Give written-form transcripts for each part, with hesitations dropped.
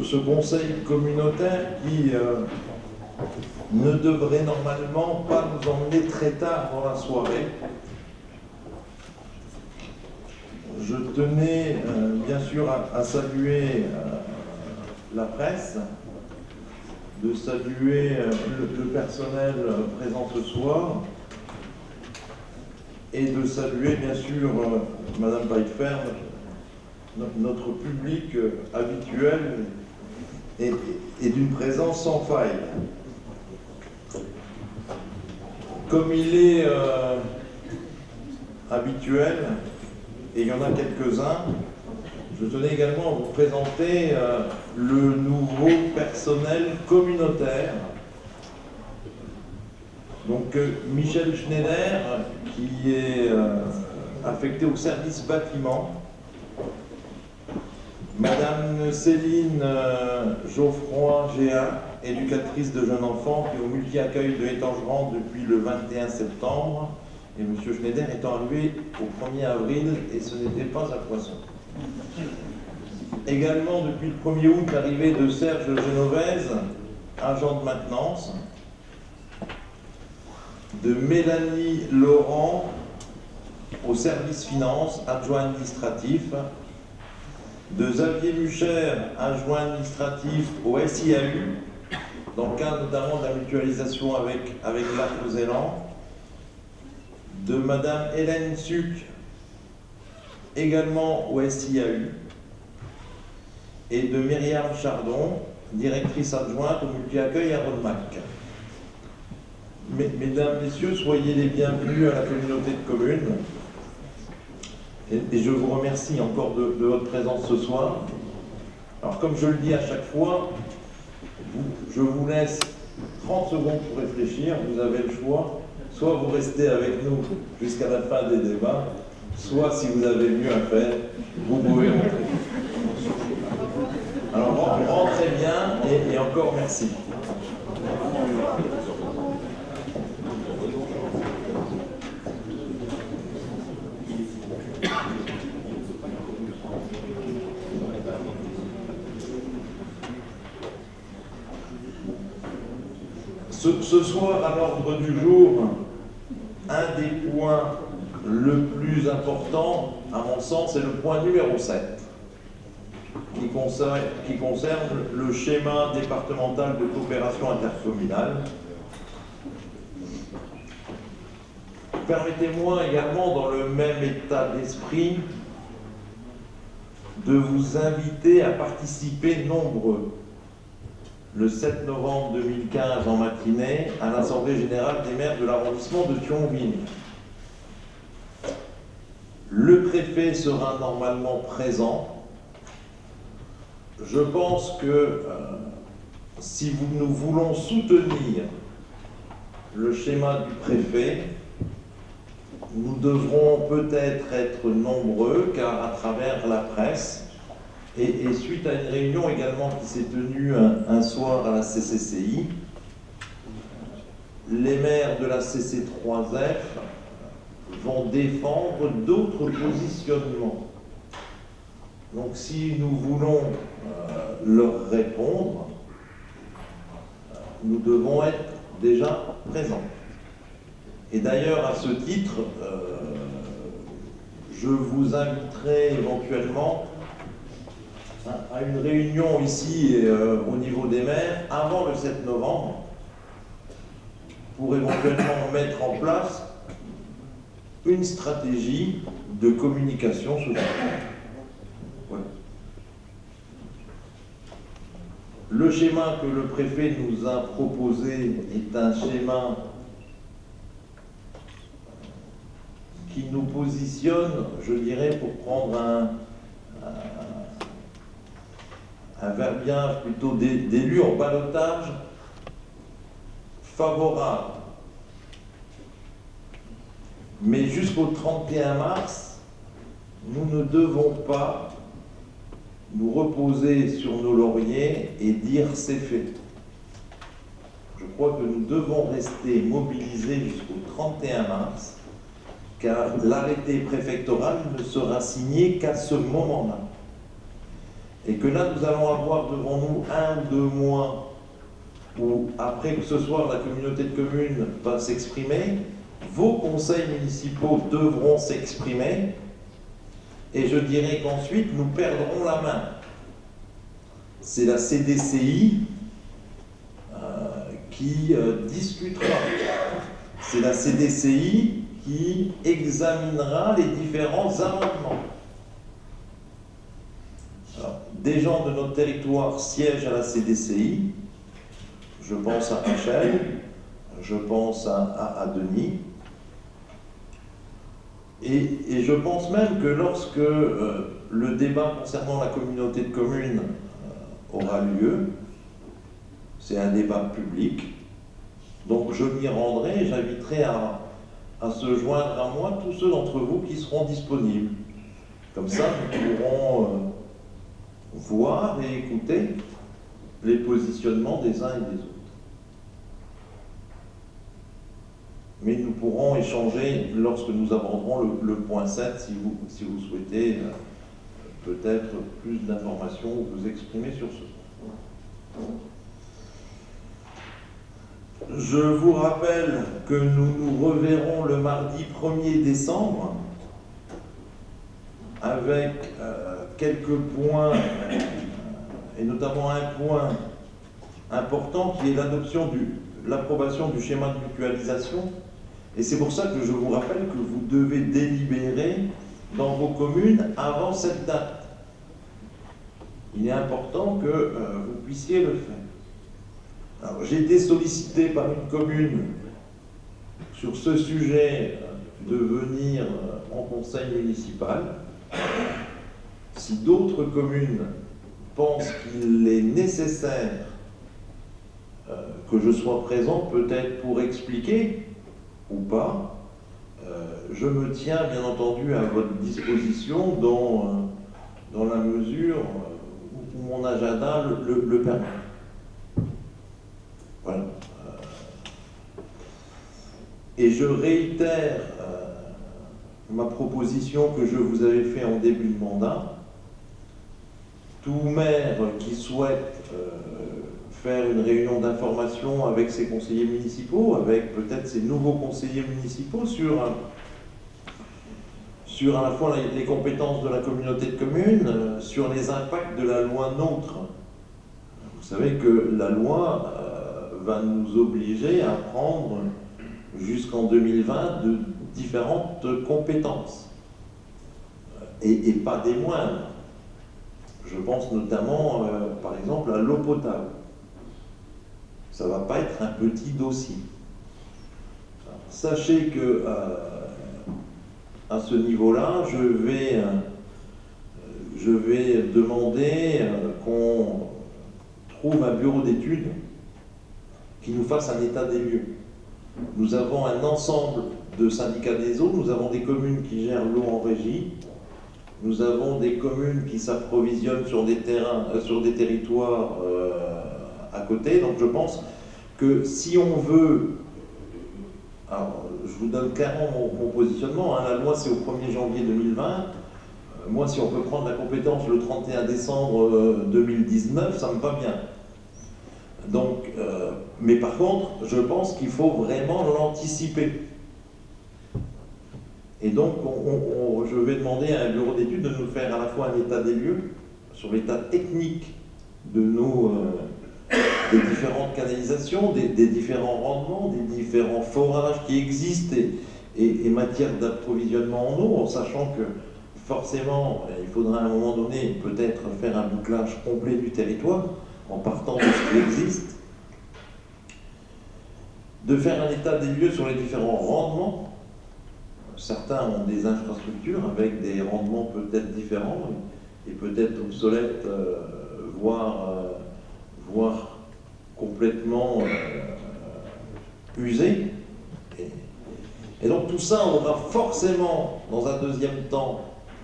ce conseil communautaire qui ne devrait normalement pas nous emmener très tard dans la soirée. Je tenais bien sûr à saluer la presse, de saluer le personnel présent ce soir et de saluer bien sûr Madame Pfeiffer, notre public habituel et d'une présence sans faille. Comme il est habituel, et il y en a quelques-uns, je tenais également à vous présenter le nouveau personnel communautaire. Donc Michel Schneider, qui est affecté au service bâtiment, Madame Céline Geoffroy Géa, éducatrice de jeunes enfants, qui est au multi-accueil de Étangerand depuis le 21 septembre, et M. Schneider étant arrivé au 1er avril, et ce n'était pas à Poisson. Également, depuis le 1er août, l'arrivée de Serge Genovese, agent de maintenance, de Mélanie Laurent, au service finance, adjoint administratif, de Xavier Mucher, adjoint administratif au SIAU, dans le cadre notamment de la mutualisation avec l'Arc-Zéland, de Madame Hélène Suc, également au SIAU, et de Myriam Chardon, directrice adjointe au multi-accueil à Rodemack. Mesdames, Messieurs, soyez les bienvenus à la communauté de communes. Et je vous remercie encore de votre présence ce soir. Alors, comme je le dis à chaque fois, je vous laisse 30 secondes pour réfléchir. Vous avez le choix. Soit vous restez avec nous jusqu'à la fin des débats, soit, si vous avez mieux à faire, vous pouvez rentrer. Alors, rentrez bien et encore merci. Ce soir, à l'ordre du jour, un des points le plus important, à mon sens, c'est le point numéro 7, qui concerne le schéma départemental de coopération intercommunale. Permettez-moi également, dans le même état d'esprit, de vous inviter à participer nombreux le 7 novembre 2015 en matinée à l'Assemblée Générale des maires de l'arrondissement de Thionville. Le préfet sera normalement présent. Je pense que si nous voulons soutenir le schéma du préfet, nous devrons peut-être être nombreux, car à travers la presse, et suite à une réunion également qui s'est tenue un soir à la CCCI, les maires de la CC3F vont défendre d'autres positionnements. Donc si nous voulons leur répondre, nous devons être déjà présents. Et d'ailleurs, à ce titre, je vous inviterai éventuellement à une réunion ici au niveau des maires avant le 7 novembre pour éventuellement mettre en place une stratégie de communication sur le voilà. Le schéma que le préfet nous a proposé est un schéma qui nous positionne, je dirais, pour prendre un verbiage plutôt d'élu en ballottage favorable. Mais jusqu'au 31 mars, nous ne devons pas nous reposer sur nos lauriers et dire c'est fait. Je crois que nous devons rester mobilisés jusqu'au 31 mars, car l'arrêté préfectoral ne sera signé qu'à ce moment-là. et que là nous allons avoir devant nous 1 ou 2 mois où, après que ce soir la communauté de communes va s'exprimer, vos conseils municipaux devront s'exprimer, et je dirais qu'ensuite nous perdrons la main. C'est la CDCI qui discutera. C'est la CDCI qui examinera les différents amendements. Alors, des gens de notre territoire siègent à la CDCI. Je pense à Rachel, je pense à Denis. Et je pense même que lorsque le débat concernant la communauté de communes aura lieu, c'est un débat public, donc je m'y rendrai et j'inviterai à se joindre à moi tous ceux d'entre vous qui seront disponibles. Comme ça, nous pourrons voir et écouter les positionnements des uns et des autres. Mais nous pourrons échanger lorsque nous aborderons le point 7, si vous souhaitez peut-être plus d'informations ou vous exprimer sur ce point. Je vous rappelle que nous nous reverrons le mardi 1er décembre avec quelques points, et notamment un point important qui est l'approbation du schéma de mutualisation. Et c'est pour ça que je vous rappelle que vous devez délibérer dans vos communes avant cette date. Il est important que vous puissiez le faire. Alors, j'ai été sollicité par une commune sur ce sujet de venir en conseil municipal. Si d'autres communes pensent qu'il est nécessaire que je sois présent, peut-être pour expliquer ou pas, je me tiens bien entendu à votre disposition dans la mesure où mon agenda le permet. Voilà. Et je réitère ma proposition que je vous avais faite en début de mandat. Tout maire qui souhaite faire une réunion d'information avec ses conseillers municipaux, avec peut-être ses nouveaux conseillers municipaux sur à la fois les compétences de la communauté de communes, sur les impacts de la loi NOTRe. Vous savez que la loi va nous obliger à prendre jusqu'en 2020 de différentes compétences, et pas des moindres. Je pense notamment, par exemple, à l'eau potable. Ça ne va pas être un petit dossier. Alors, sachez que à ce niveau-là, je vais demander qu'on trouve un bureau d'études qui nous fasse un état des lieux. Nous avons un ensemble de syndicats des eaux, nous avons des communes qui gèrent l'eau en régie, nous avons des communes qui s'approvisionnent sur des territoires à côté. Donc je pense que si on veut, alors je vous donne clairement mon positionnement, hein, la loi c'est au 1er janvier 2020, moi si on peut prendre la compétence le 31 décembre 2019, ça me va bien. Donc, mais par contre, je pense qu'il faut vraiment l'anticiper. Et donc, je vais demander à un bureau d'études de nous faire à la fois un état des lieux sur l'état technique de des différentes canalisations, des différents rendements, des différents forages qui existent et matières d'approvisionnement en eau, en sachant que forcément, il faudra à un moment donné peut-être faire un bouclage complet du territoire en partant de ce qui existe, de faire un état des lieux sur les différents rendements. Certains ont des infrastructures avec des rendements peut-être différents et peut-être obsolètes, voire complètement usés. Et donc tout ça aura forcément, dans un deuxième temps,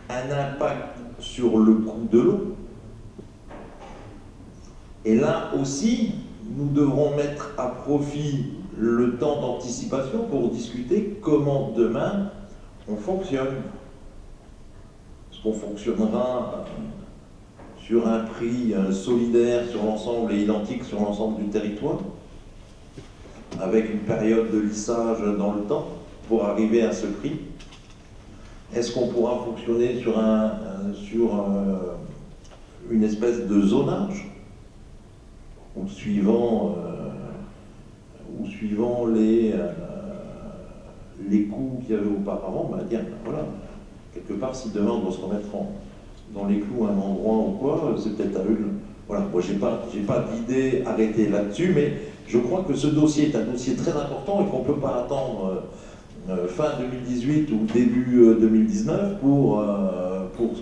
un impact sur le coût de l'eau. Et là aussi, nous devrons mettre à profit le temps d'anticipation pour discuter comment demain on fonctionne. Est-ce qu'on fonctionnera sur un prix solidaire sur l'ensemble et identique sur l'ensemble du territoire, avec une période de lissage dans le temps pour arriver à ce prix? Est-ce qu'on pourra fonctionner sur une espèce de zonage ou suivant les coûts qu'il y avait auparavant, dire, voilà, quelque part, si demain on doit se remettre dans les clous à un endroit ou quoi, c'est peut-être à eux. Voilà, moi j'ai pas d'idée arrêtée là-dessus, mais je crois que ce dossier est un dossier très important et qu'on ne peut pas attendre fin 2018 ou début 2019 pour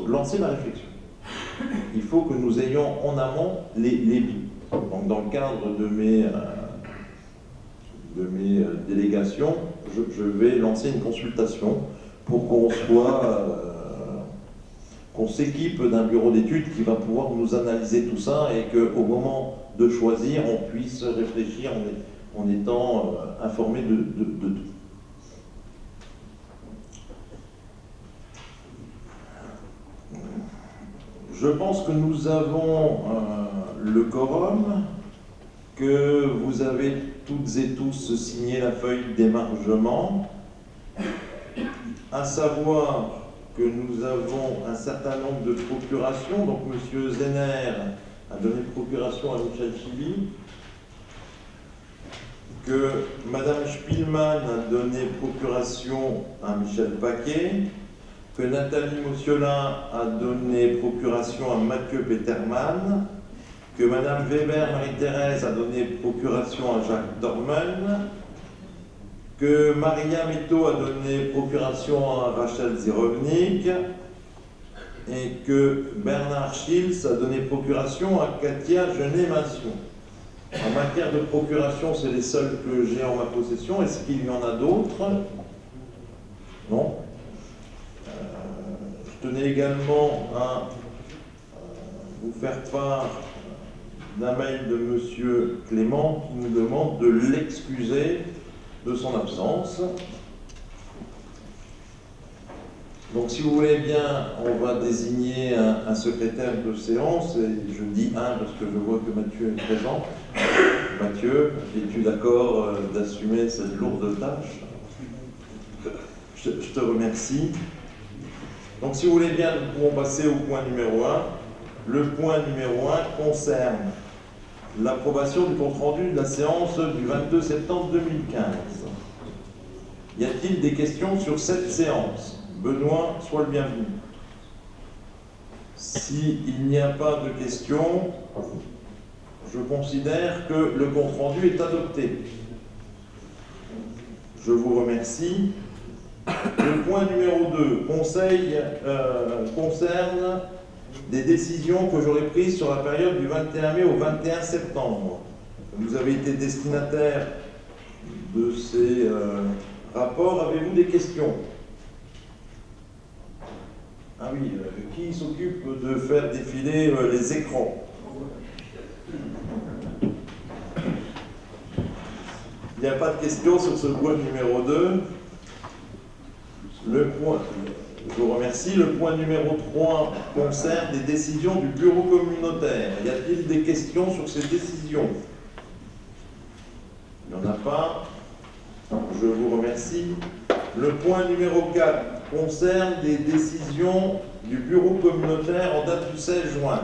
lancer la réflexion. Il faut que nous ayons en amont les billes. Donc dans le cadre de mes délégations, je vais lancer une consultation pour qu'on s'équipe d'un bureau d'études qui va pouvoir nous analyser tout ça et qu'au moment de choisir, on puisse réfléchir en étant informé de tout. Je pense que nous avons le quorum, que vous avez toutes et tous signé la feuille d'émargement, à savoir que nous avons un certain nombre de procurations. Donc M. Zenner a donné procuration à Michel Chivy, que Mme Spielmann a donné procuration à Michel Paquet, que Nathalie Mosciolin a donné procuration à Mathieu Petermann, que Mme Weber Marie-Thérèse a donné procuration à Jacques Dormen, que Maria Metto a donné procuration à Rachel Zirovnik et que Bernard Schiltz a donné procuration à Katia Genet-Massion. En matière de procuration, c'est les seuls que j'ai en ma possession. Est-ce qu'il y en a d'autres? Non. Je tenais également à vous faire part d'un mail de M. Clément qui nous demande de l'excuser de son absence. Donc si vous voulez bien, on va désigner un secrétaire de séance, et je dis un parce que je vois que Mathieu est présent. Mathieu, es-tu d'accord d'assumer cette lourde tâche? Je te remercie. Donc si vous voulez bien, nous pouvons passer au point numéro 1. Le point numéro 1 concerne l'approbation du compte-rendu de la séance du 22 septembre 2015. Y a-t-il des questions sur cette séance? Benoît, sois le bienvenu. S'il n'y a pas de questions, je considère que le compte-rendu est adopté. Je vous remercie. Le point numéro 2 concerne des décisions que j'aurais prises sur la période du 21 mai au 21 septembre. Vous avez été destinataire de ces rapports. Avez-vous des questions? Ah oui, qui s'occupe de faire défiler les écrans? Il n'y a pas de questions sur ce point numéro 2. Je vous remercie. Le point numéro 3 concerne des décisions du bureau communautaire. Y a-t-il des questions sur ces décisions? Il n'y en a pas. Je vous remercie. Le point numéro 4 concerne des décisions du bureau communautaire en date du 16 juin.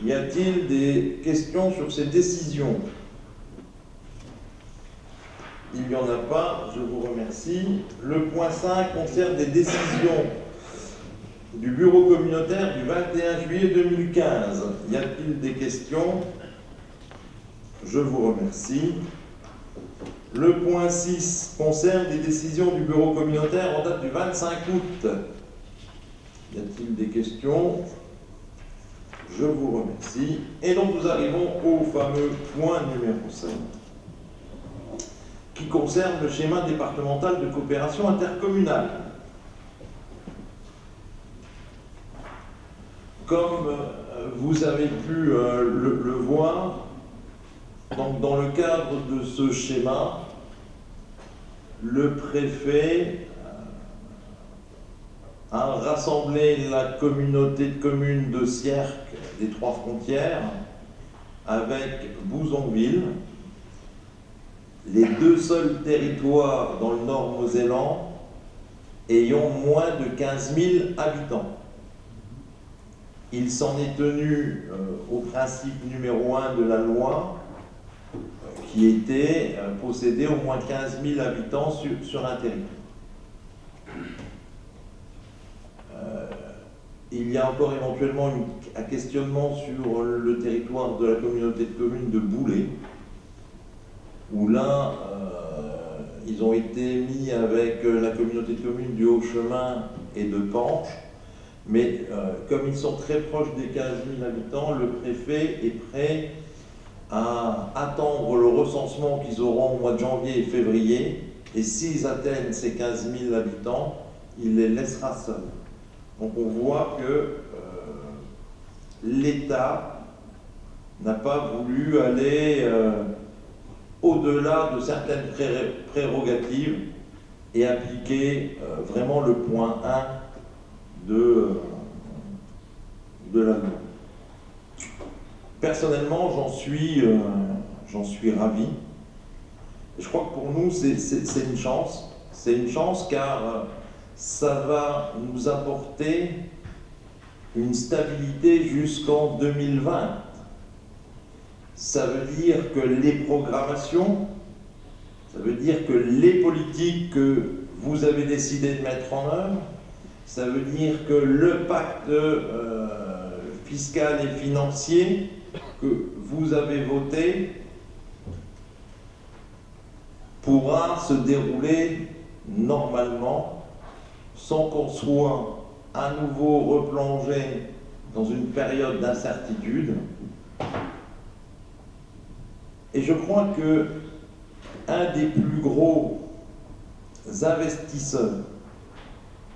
Y a-t-il des questions sur ces décisions? Il n'y en a pas, je vous remercie. Le point 5 concerne des décisions du bureau communautaire du 21 juillet 2015. Y a-t-il des questions? Je vous remercie. Le point 6 concerne des décisions du bureau communautaire en date du 25 août. Y a-t-il des questions? Je vous remercie. Et donc nous arrivons au fameux point numéro 7, qui concerne le schéma départemental de coopération intercommunale. Comme vous avez pu le voir, donc dans le cadre de ce schéma, le préfet a rassemblé la communauté de communes de Sierck des Trois Frontières avec Bouzonville, les deux seuls territoires dans le Nord mosellan ayant moins de 15 000 habitants. Il s'en est tenu au principe numéro 1 de la loi, qui était posséder au moins 15 000 habitants sur un territoire. Il y a encore éventuellement un questionnement sur le territoire de la communauté de communes de Boulay, où là, ils ont été mis avec la communauté de communes du Haut-Chemin et de Penche, mais comme ils sont très proches des 15 000 habitants, le préfet est prêt à attendre le recensement qu'ils auront au mois de janvier et février, et s'ils atteignent ces 15 000 habitants, il les laissera seuls. Donc on voit que l'État n'a pas voulu aller au-delà de certaines prérogatives et appliquer vraiment le point 1 de la loi. Personnellement, j'en suis ravi. Je crois que pour nous, c'est une chance. C'est une chance car ça va nous apporter une stabilité jusqu'en 2020. Ça veut dire que les programmations, ça veut dire que les politiques que vous avez décidé de mettre en œuvre, ça veut dire que le pacte fiscal et financier que vous avez voté pourra se dérouler normalement sans qu'on soit à nouveau replongé dans une période d'incertitude. Et je crois que un des plus gros investisseurs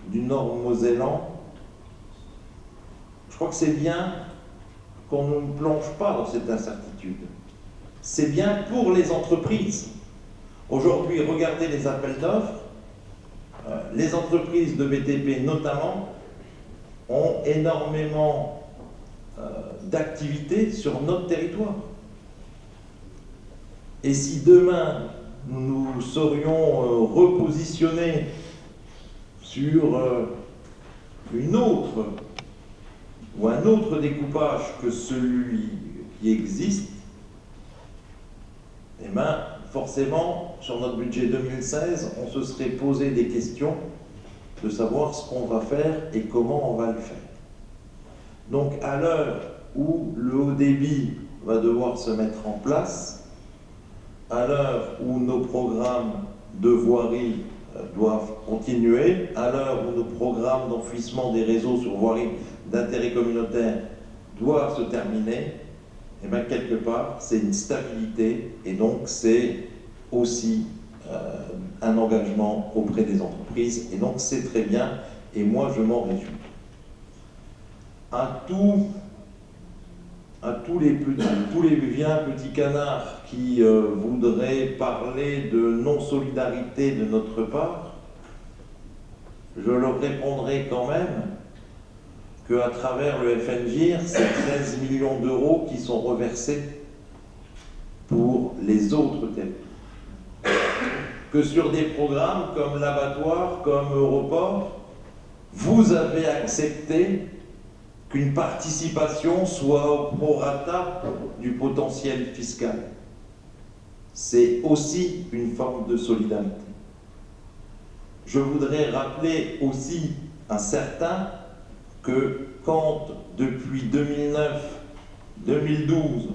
du Nord mosellan, je crois que c'est bien qu'on ne plonge pas dans cette incertitude. C'est bien pour les entreprises. Aujourd'hui, regardez les appels d'offres. Les entreprises de BTP notamment ont énormément d'activités sur notre territoire. Et si demain nous serions repositionnés sur une autre ou un autre découpage que celui qui existe, eh bien, forcément, sur notre budget 2016, on se serait posé des questions de savoir ce qu'on va faire et comment on va le faire. Donc, à l'heure où le haut débit va devoir se mettre en place, à l'heure où nos programmes de voirie doivent continuer, à l'heure où nos programmes d'enfouissement des réseaux sur voirie d'intérêt communautaire doivent se terminer, et bien quelque part c'est une stabilité et donc c'est aussi un engagement auprès des entreprises et donc c'est très bien et moi je m'en réjouis. À tous les vilains petits canards qui voudraient parler de non-solidarité de notre part, je leur répondrai quand même qu'à travers le FNGIR, c'est 13 millions d'euros qui sont reversés pour les autres territoires. Que sur des programmes comme l'abattoir, comme Europort, vous avez accepté qu'une participation soit au prorata du potentiel fiscal. C'est aussi une forme de solidarité. Je voudrais rappeler aussi à certains que quand, depuis 2009-2012,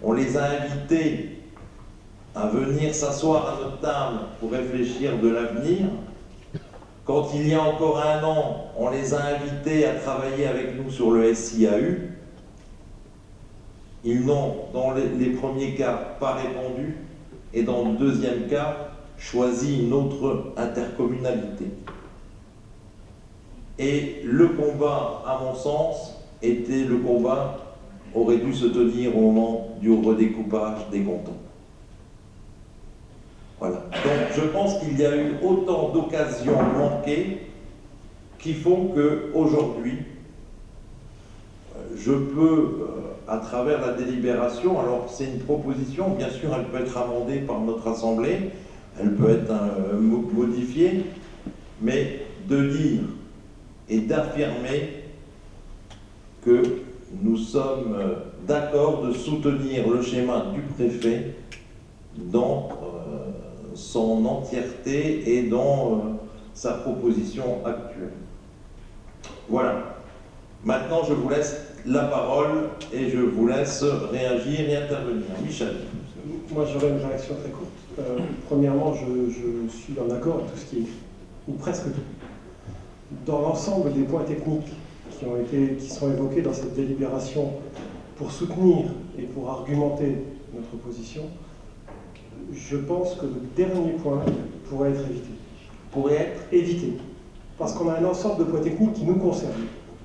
on les a invités à venir s'asseoir à notre table pour réfléchir de l'avenir, quand il y a encore un an, on les a invités à travailler avec nous sur le SIAU, ils n'ont, dans les premiers cas, pas répondu, et dans le deuxième cas, choisi une autre intercommunalité. Et le combat, à mon sens, aurait dû se tenir au moment du redécoupage des cantons. Voilà. Donc je pense qu'il y a eu autant d'occasions manquées qui font qu'aujourd'hui, je peux, à travers la délibération, alors c'est une proposition, bien sûr elle peut être amendée par notre Assemblée, elle peut être modifiée, mais de dire et d'affirmer que nous sommes d'accord de soutenir le schéma du préfet dans son entièreté et dans sa proposition actuelle. Voilà. Maintenant, je vous laisse la parole et je vous laisse réagir et intervenir. Michel. Moi, j'aurais une réaction très courte. Premièrement, je suis en accord avec tout ce qui est écrit, ou presque tout. Dans l'ensemble des points techniques qui sont évoqués dans cette délibération pour soutenir et pour argumenter notre position, je pense que le dernier point pourrait être évité. Pourrait être évité. Parce qu'on a un ensemble de points techniques qui nous concernent.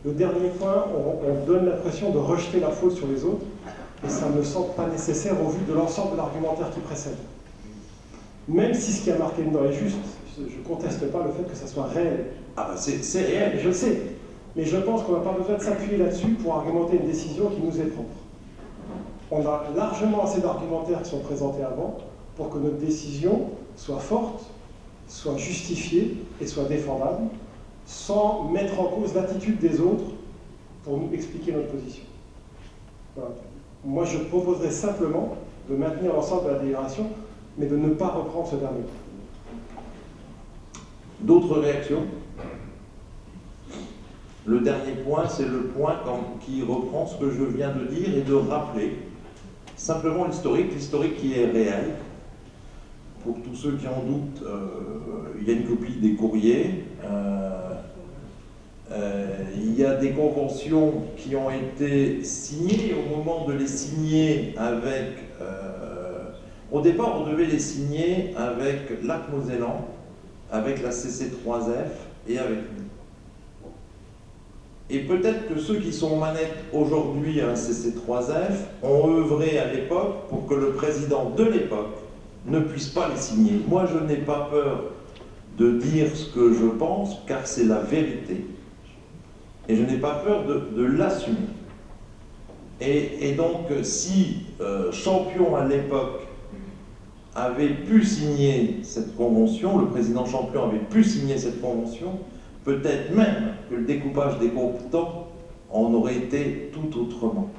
Le dernier point, on donne l'impression de rejeter la faute sur les autres, et ça ne me semble pas nécessaire au vu de l'ensemble de l'argumentaire qui précède. Même si ce qui a marqué dedans est juste, je ne conteste pas le fait que ça soit réel. Ah ben c'est réel. Je le sais. Mais je pense qu'on n'a pas besoin de s'appuyer là-dessus pour argumenter une décision qui nous est propre. On a largement assez d'argumentaires qui sont présentés avant pour que notre décision soit forte, soit justifiée et soit défendable, sans mettre en cause l'attitude des autres pour nous expliquer notre position. Voilà. Moi, je proposerais simplement de maintenir l'ensemble de la délibération, mais de ne pas reprendre ce dernier. D'autres réactions? Le dernier point, c'est le point qui reprend ce que je viens de dire et de rappeler simplement l'historique qui est réel. Pour tous ceux qui en doutent, il y a une copie des courriers. Il y a des conventions qui ont été signées. Au moment de les signer avec... au départ, on devait les signer avec Lac-Mosellan, avec la CC3F et avec nous. Et peut-être que ceux qui sont aux manettes aujourd'hui à la CC3F ont œuvré à l'époque pour que le président de l'époque ne puisse pas les signer. Moi, je n'ai pas peur de dire ce que je pense, car c'est la vérité. Et je n'ai pas peur de l'assumer. Et donc, si Champion, à l'époque, avait pu signer cette convention, le président Champion avait pu signer cette convention, peut-être même que le découpage des comptants en aurait été tout autrement.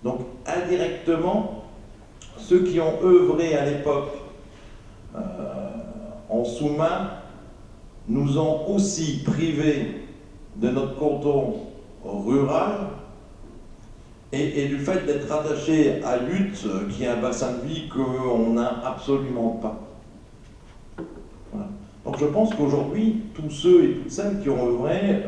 Donc, indirectement, ceux qui ont œuvré à l'époque en sous-main nous ont aussi privés de notre canton rural et du fait d'être rattaché à Lutte, qui est un bassin de vie qu'on n'a absolument pas. Voilà. Donc je pense qu'aujourd'hui, tous ceux et toutes celles qui ont œuvré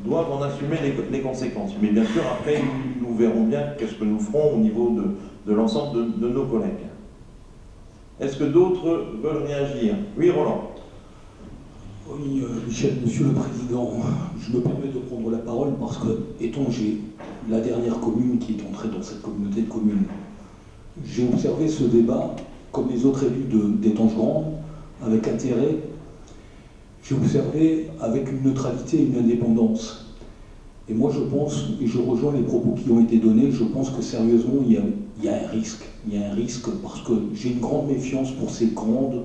doivent en assumer les conséquences. Mais bien sûr, après, nous verrons bien qu'est-ce que nous ferons au niveau de l'ensemble de nos collègues. Est-ce que d'autres veulent réagir? Oui, Roland. Oui, Michel, Monsieur le Président, je me permets de prendre la parole parce que, Étanger, la dernière commune qui est entrée dans cette communauté de communes, j'ai observé ce débat, comme les autres élus d'Étanges-Grande, avec intérêt. J'ai observé avec une neutralité et une indépendance. Et moi, je pense, et je rejoins les propos qui ont été donnés, je pense que sérieusement, il y a un risque. Il y a un risque parce que j'ai une grande méfiance pour ces grandes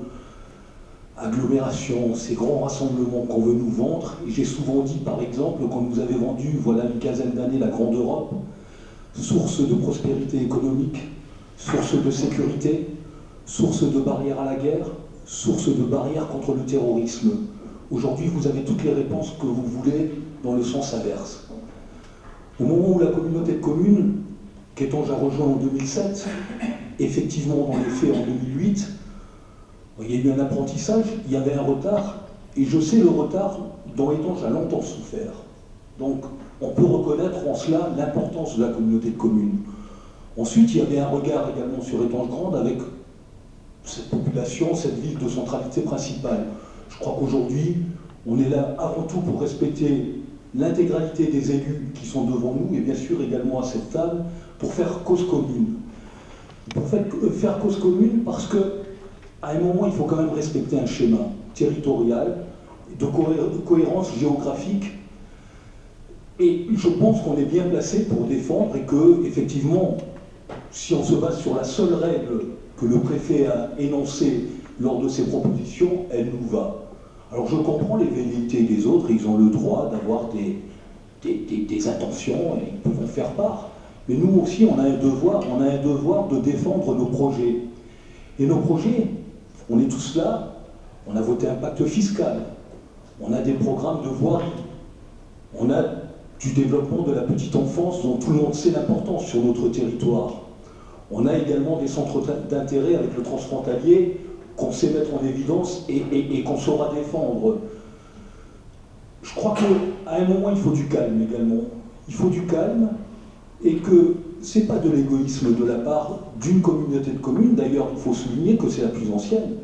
agglomérations, ces grands rassemblements qu'on veut nous vendre. Et j'ai souvent dit, par exemple, quand nous avez vendu, voilà une quinzaine d'années, la Grande Europe, source de prospérité économique, source de sécurité, source de barrière à la guerre, source de barrière contre le terrorisme. Aujourd'hui, vous avez toutes les réponses que vous voulez dans le sens inverse. Au moment où la communauté de communes, qu'Étanges a rejoint en 2007, effectivement, dans les faits, en 2008, il y a eu un apprentissage, il y avait un retard, et je sais le retard dont Étanges a longtemps souffert. Donc, on peut reconnaître en cela l'importance de la communauté de communes. Ensuite, il y avait un regard également sur Étanges-Grande avec cette population, cette ville de centralité principale. Je crois qu'aujourd'hui, on est là avant tout pour respecter l'intégralité des élus qui sont devant nous, et bien sûr également à cette table, pour faire cause commune. Pour faire cause commune parce que, à un moment, il faut quand même respecter un schéma territorial, de cohérence géographique. Et je pense qu'on est bien placé pour défendre et que, effectivement, si on se base sur la seule règle que le préfet a énoncée lors de ses propositions, elle nous va. Alors je comprends les velléités des autres, ils ont le droit d'avoir des intentions et ils peuvent en faire part. Mais nous aussi, on a un devoir de défendre nos projets. Et nos projets, on est tous là, on a voté un pacte fiscal, on a des programmes de voirie, on a du développement de la petite enfance dont tout le monde sait l'importance sur notre territoire. On a également des centres d'intérêt avec le transfrontalier qu'on sait mettre en évidence et qu'on saura défendre. Je crois qu'à un moment, il faut du calme également. Il faut du calme et que ce n'est pas de l'égoïsme de la part d'une communauté de communes. D'ailleurs, il faut souligner que c'est la plus ancienne.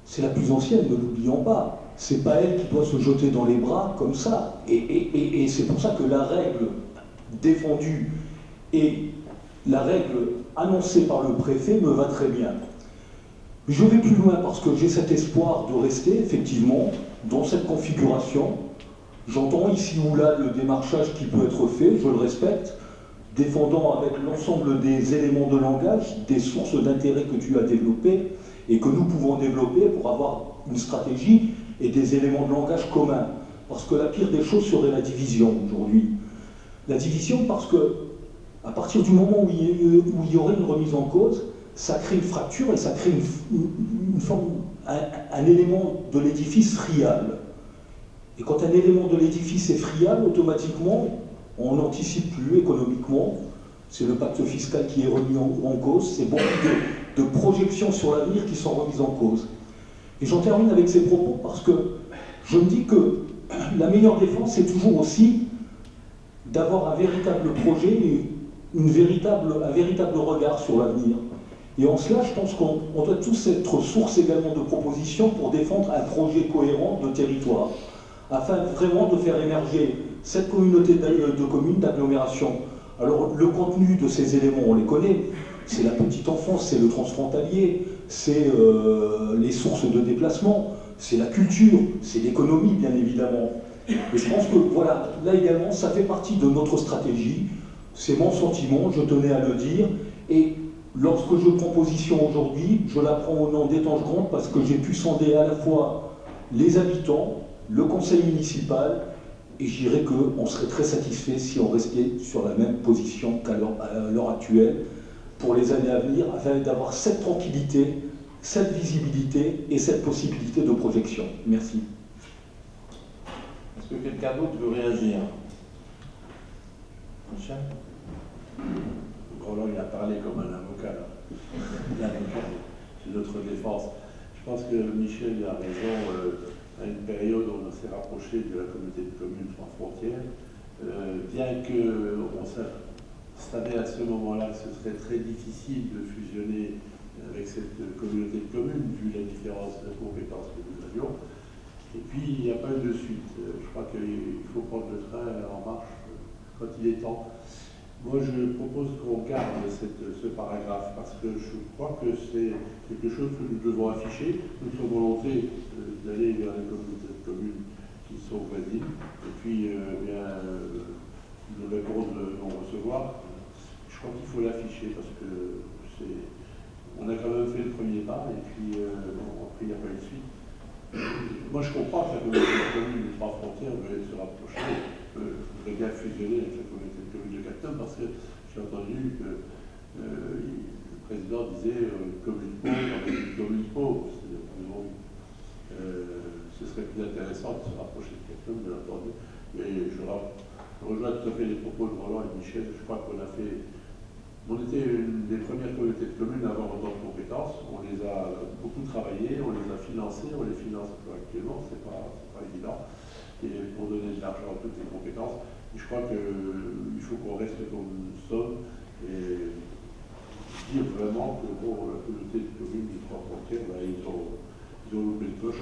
C'est la plus ancienne, ne l'oublions pas. C'est pas elle qui doit se jeter dans les bras comme ça. Et c'est pour ça que la règle défendue et la règle annoncée par le préfet me va très bien. Mais je vais plus loin parce que j'ai cet espoir de rester effectivement dans cette configuration. J'entends ici ou là le démarchage qui peut être fait, je le respecte, défendant avec l'ensemble des éléments de langage, des sources d'intérêt que tu as développées et que nous pouvons développer pour avoir une stratégie et des éléments de langage communs. Parce que la pire des choses serait la division aujourd'hui. La division parce que, à partir du moment où il y aurait une remise en cause, ça crée une fracture et ça crée une forme, un élément de l'édifice friable. Et quand un élément de l'édifice est friable, automatiquement, on n'anticipe plus économiquement. C'est le pacte fiscal qui est remis en cause, c'est beaucoup de projections sur l'avenir qui sont remises en cause. Et j'en termine avec ces propos parce que je me dis que la meilleure défense, c'est toujours aussi d'avoir un véritable projet et un véritable regard sur l'avenir. Et en cela, je pense qu'on doit tous être source également de propositions pour défendre un projet cohérent de territoire, afin vraiment de faire émerger cette communauté de communes, d'agglomération. Alors, le contenu de ces éléments, on les connaît. C'est la petite enfance, c'est le transfrontalier, c'est les sources de déplacement, c'est la culture, c'est l'économie, bien évidemment. Et je pense que, voilà, là également, ça fait partie de notre stratégie. C'est mon sentiment, je tenais à le dire. Et lorsque je prends position aujourd'hui, je la prends au nom d'Étanges Grande parce que j'ai pu sonder à la fois les habitants, le conseil municipal, et je dirais qu'on serait très satisfait si on restait sur la même position qu'à l'heure actuelle pour les années à venir, afin d'avoir cette tranquillité, cette visibilité et cette possibilité de projection. Merci. Est-ce que quelqu'un d'autre veut réagir? Michel? Roland, il a parlé comme un avocat, là. C'est notre défense. Je pense que Michel a raison. À une période où on s'est rapproché de la communauté de communes sans frontières, bien qu'on savait à ce moment-là que ce serait très difficile de fusionner avec cette communauté de communes, vu la différence de compétences que nous avions. Et puis, il n'y a pas eu de suite. Je crois qu'il faut prendre le train en marche quand il est temps. Moi, je propose qu'on garde ce paragraphe parce que je crois que c'est quelque chose que nous devons afficher, notre volonté d'aller vers les communautés de communes qui sont voisines, et puis nous répondre, non recevoir. Je crois qu'il faut l'afficher parce que on a quand même fait le premier pas, et puis après il n'y a pas eu de suite. Moi, je comprends que la communauté de communes des trois frontières veut se rapprocher, voudrait bien fusionner avec la communauté de communes de Cactum, parce que j'ai entendu que le président disait commune pauvre avec une commune pauvre. Ce serait plus intéressant de se rapprocher de Cactum, bien entendu. Mais je rejoins tout à fait les propos de Roland et de Michel. Je crois qu'on a fait. On était une des premières communautés de communes à avoir autant de compétences. On les a beaucoup travaillées, on les a financées, on les finance actuellement, c'est pas évident. Et pour donner de l'argent à toutes les compétences. Et je crois qu'il faut qu'on reste comme nous sommes et dire vraiment que bon, la communauté de communes des trois frontières, ben, ils ont loupé le coche.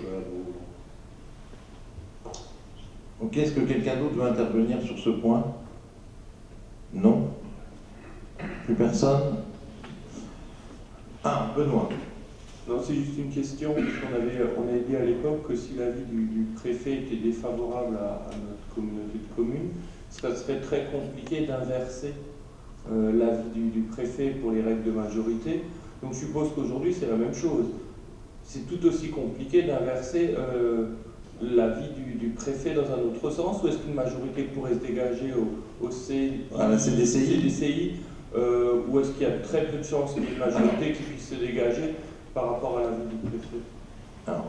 Ok, est-ce que quelqu'un d'autre veut intervenir sur ce point? Non? Plus personne? Ah, Benoît. Non, c'est juste une question, parce on avait dit à l'époque que si l'avis du préfet était défavorable à notre communauté de communes, ça serait très compliqué d'inverser l'avis du préfet pour les règles de majorité. Donc je suppose qu'aujourd'hui c'est la même chose. C'est tout aussi compliqué d'inverser l'avis du préfet dans un autre sens, ou est-ce qu'une majorité pourrait se dégager au à la CDCI, ou est-ce qu'il y a très peu de chances qu'il y ait une majorité qui puisse se dégager par rapport à l'avis du préfet? Alors,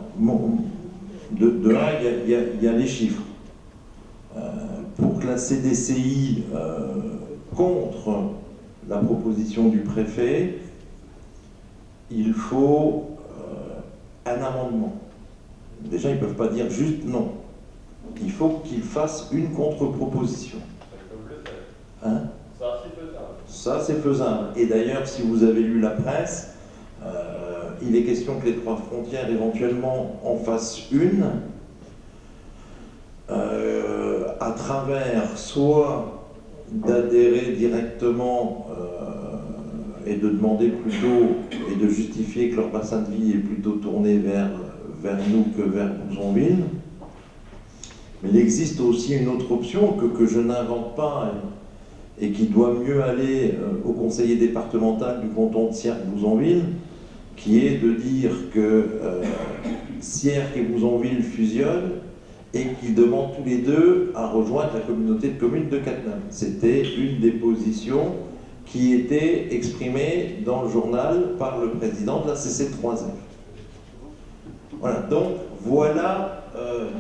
de là, il y a les chiffres. Pour que la CDCI contre la proposition du préfet, il faut un amendement. Déjà, ils ne peuvent pas dire juste non. Il faut qu'ils fassent une contre-proposition. Hein? Ça, c'est faisable. Ça, c'est faisable. Et d'ailleurs, si vous avez lu la presse, il est question que les Trois Frontières éventuellement en fassent une à travers soit d'adhérer directement et de demander plutôt et de justifier que leur bassin de vie est plutôt tourné vers nous que vers Bouzonville. Mais il existe aussi une autre option que je n'invente pas et qui doit mieux aller au conseiller départemental du canton de Sierck-Bouzonville, qui est de dire que Sierck et Bouzonville fusionnent et qu'ils demandent tous les deux à rejoindre la communauté de communes de Cattenom. C'était une des positions qui était exprimée dans le journal par le président de la CC3F. Voilà, donc voilà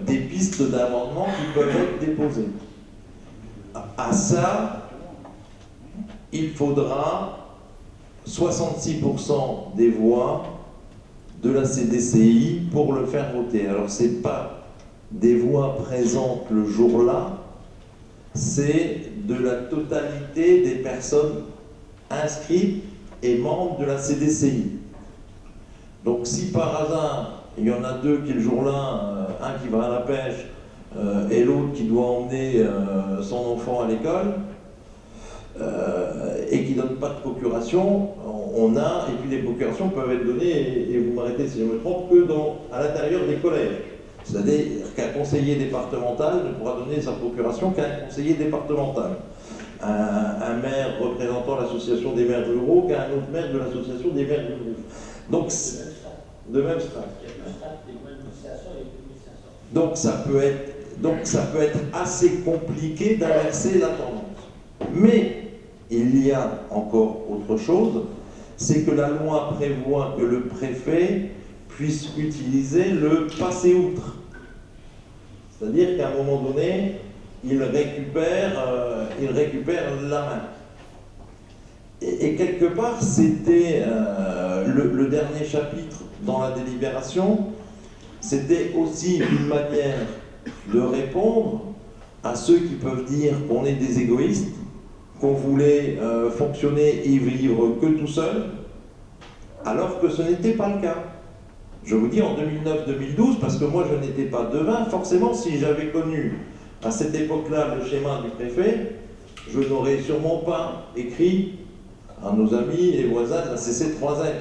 des pistes d'amendement qui peuvent être déposées. À ça, il faudra 66% des voix de la CDCI pour le faire voter. Alors c'est pas des voix présentes le jour-là, c'est de la totalité des personnes inscrites et membres de la CDCI. Donc si par hasard, il y en a deux qui le jour-là, un qui va à la pêche et l'autre qui doit emmener son enfant à l'école, et qui ne donne pas de procuration, et puis les procurations peuvent être données, et vous m'arrêtez si je me trompe, que à l'intérieur des collèges. C'est-à-dire qu'un conseiller départemental ne pourra donner sa procuration qu'à un conseiller départemental. Un maire représentant l'association des maires ruraux qu'à un autre maire de l'association des maires ruraux. Donc, de même strat. Donc ça peut être assez compliqué d'inverser la tendance. Mais il y a encore autre chose, c'est que la loi prévoit que le préfet puisse utiliser le passer outre. C'est-à-dire qu'à un moment donné, il récupère la main. Et quelque part, c'était le dernier chapitre dans la délibération, c'était aussi une manière de répondre à ceux qui peuvent dire qu'on est des égoïstes, qu'on voulait fonctionner et vivre que tout seul, alors que ce n'était pas le cas. Je vous dis en 2009-2012, parce que moi je n'étais pas devin, forcément si j'avais connu à cette époque-là le schéma du préfet, je n'aurais sûrement pas écrit à nos amis et voisins de la CC3F.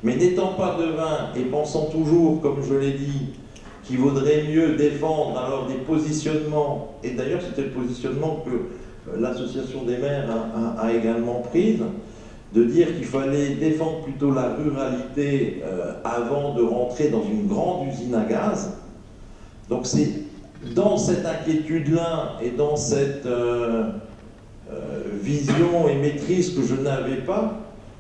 Mais n'étant pas devin et pensant toujours, comme je l'ai dit, qu'il vaudrait mieux défendre alors des positionnements, et d'ailleurs c'était le positionnement que l'association des maires a également prise, de dire qu'il fallait défendre plutôt la ruralité avant de rentrer dans une grande usine à gaz. Donc c'est dans cette inquiétude-là et dans cette vision et maîtrise que je n'avais pas,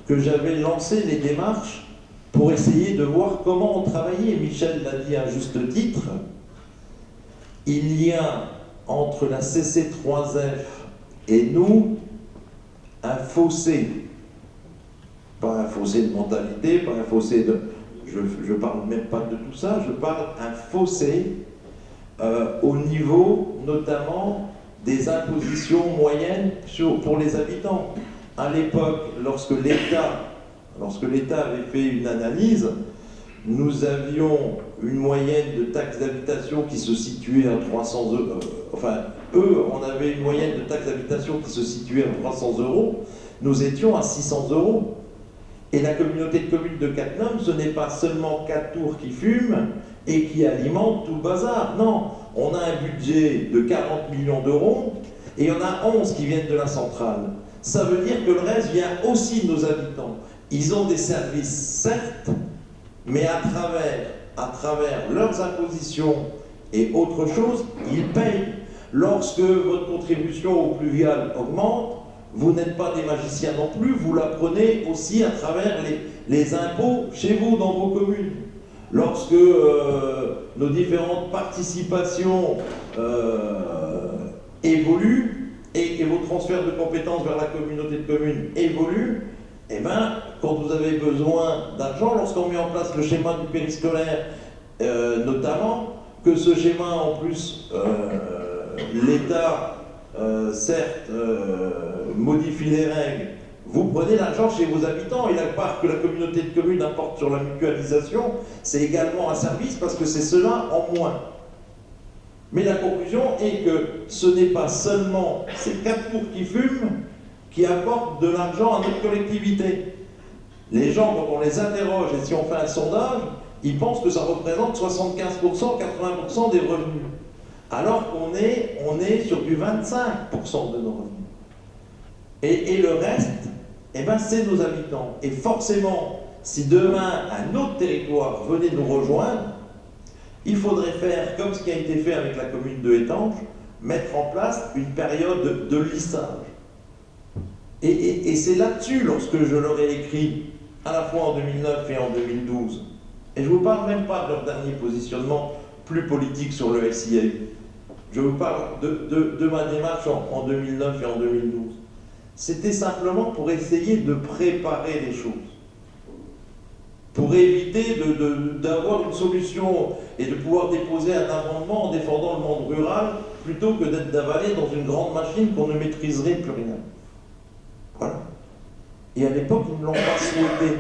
que j'avais lancé les démarches pour essayer de voir comment on travaillait. Michel l'a dit à juste titre, il y a entre la CC3F et nous un fossé. Pas un fossé de mentalité, pas un fossé de... Je parle même pas de tout ça, je parle un fossé au niveau notamment des impositions moyennes pour les habitants. À l'époque, lorsque l'État avait fait une analyse, nous avions une moyenne de taxes d'habitation qui se situait à 300 euros. On avait une moyenne de taxes d'habitation qui se situait à 300 euros. Nous étions à 600 euros. Et la communauté de communes de Cattenom, ce n'est pas seulement 4 tours qui fument et qui alimentent tout le bazar. Non, on a un budget de 40 millions d'euros et il y en a 11 qui viennent de la centrale. Ça veut dire que le reste vient aussi de nos habitants. Ils ont des services, certes, mais à travers leurs impositions et autre chose, ils payent. Lorsque votre contribution au pluvial augmente, vous n'êtes pas des magiciens non plus, vous la prenez aussi à travers les impôts chez vous, dans vos communes. Lorsque nos différentes participations évoluent et vos transferts de compétences vers la communauté de communes évoluent, eh bien, quand vous avez besoin d'argent, lorsqu'on met en place le schéma du périscolaire, notamment, que ce schéma, en plus, l'État, certes, modifie les règles, vous prenez l'argent chez vos habitants, et la part que la communauté de communes apporte sur la mutualisation, c'est également un service, parce que c'est cela en moins. Mais la conclusion est que ce n'est pas seulement ces 4 tours qui fument qui apportent de l'argent à notre collectivité. Les gens, quand on les interroge, et si on fait un sondage, ils pensent que ça représente 75%, 80% des revenus. Alors qu'on est sur du 25% de nos revenus. Et le reste, eh ben, c'est nos habitants. Et forcément, si demain un autre territoire venait nous rejoindre, il faudrait faire comme ce qui a été fait avec la commune de Étanges, mettre en place une période de lissage. Et c'est là-dessus, lorsque je leur ai écrit, à la fois en 2009 et en 2012, et je ne vous parle même pas de leur dernier positionnement plus politique sur le SIAU, je vous parle de ma démarche en 2009 et en 2012. C'était simplement pour essayer de préparer les choses, pour éviter d'avoir une solution et de pouvoir déposer un amendement en défendant le monde rural, plutôt que d'être d'avalé dans une grande machine qu'on ne maîtriserait plus rien. Voilà. Et à l'époque, ils ne l'ont pas souhaité.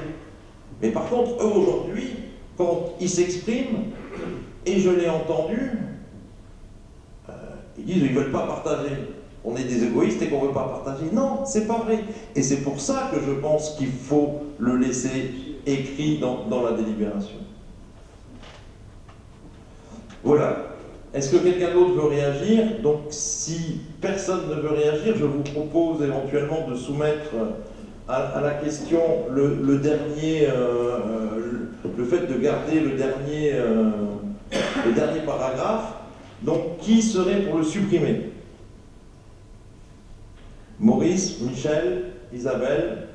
Mais par contre, eux, aujourd'hui, quand ils s'expriment, et je l'ai entendu, ils disent qu'ils ne veulent pas partager. On est des égoïstes et qu'on ne veut pas partager. Non, c'est pas vrai. Et c'est pour ça que je pense qu'il faut le laisser écrit dans la délibération. Voilà. Est-ce que quelqu'un d'autre veut réagir? Donc, si personne ne veut réagir, je vous propose éventuellement de soumettre à la question le dernier, le fait de garder le dernier paragraphe. Donc, qui serait pour le supprimer? Maurice, Michel, Isabelle,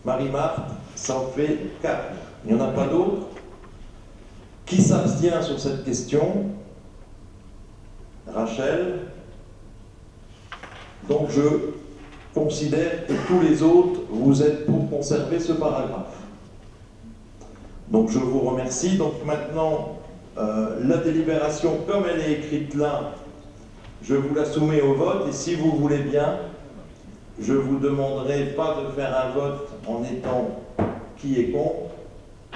Marie-Marthe, ça en fait 4. Il n'y en a pas d'autres? Qui s'abstient sur cette question? Rachel. Donc je considère que tous les autres, vous êtes pour conserver ce paragraphe. Donc je vous remercie. Donc maintenant, la délibération, comme elle est écrite là, je vous la soumets au vote. Et si vous voulez bien, je vous demanderai pas de faire un vote en étant qui est contre,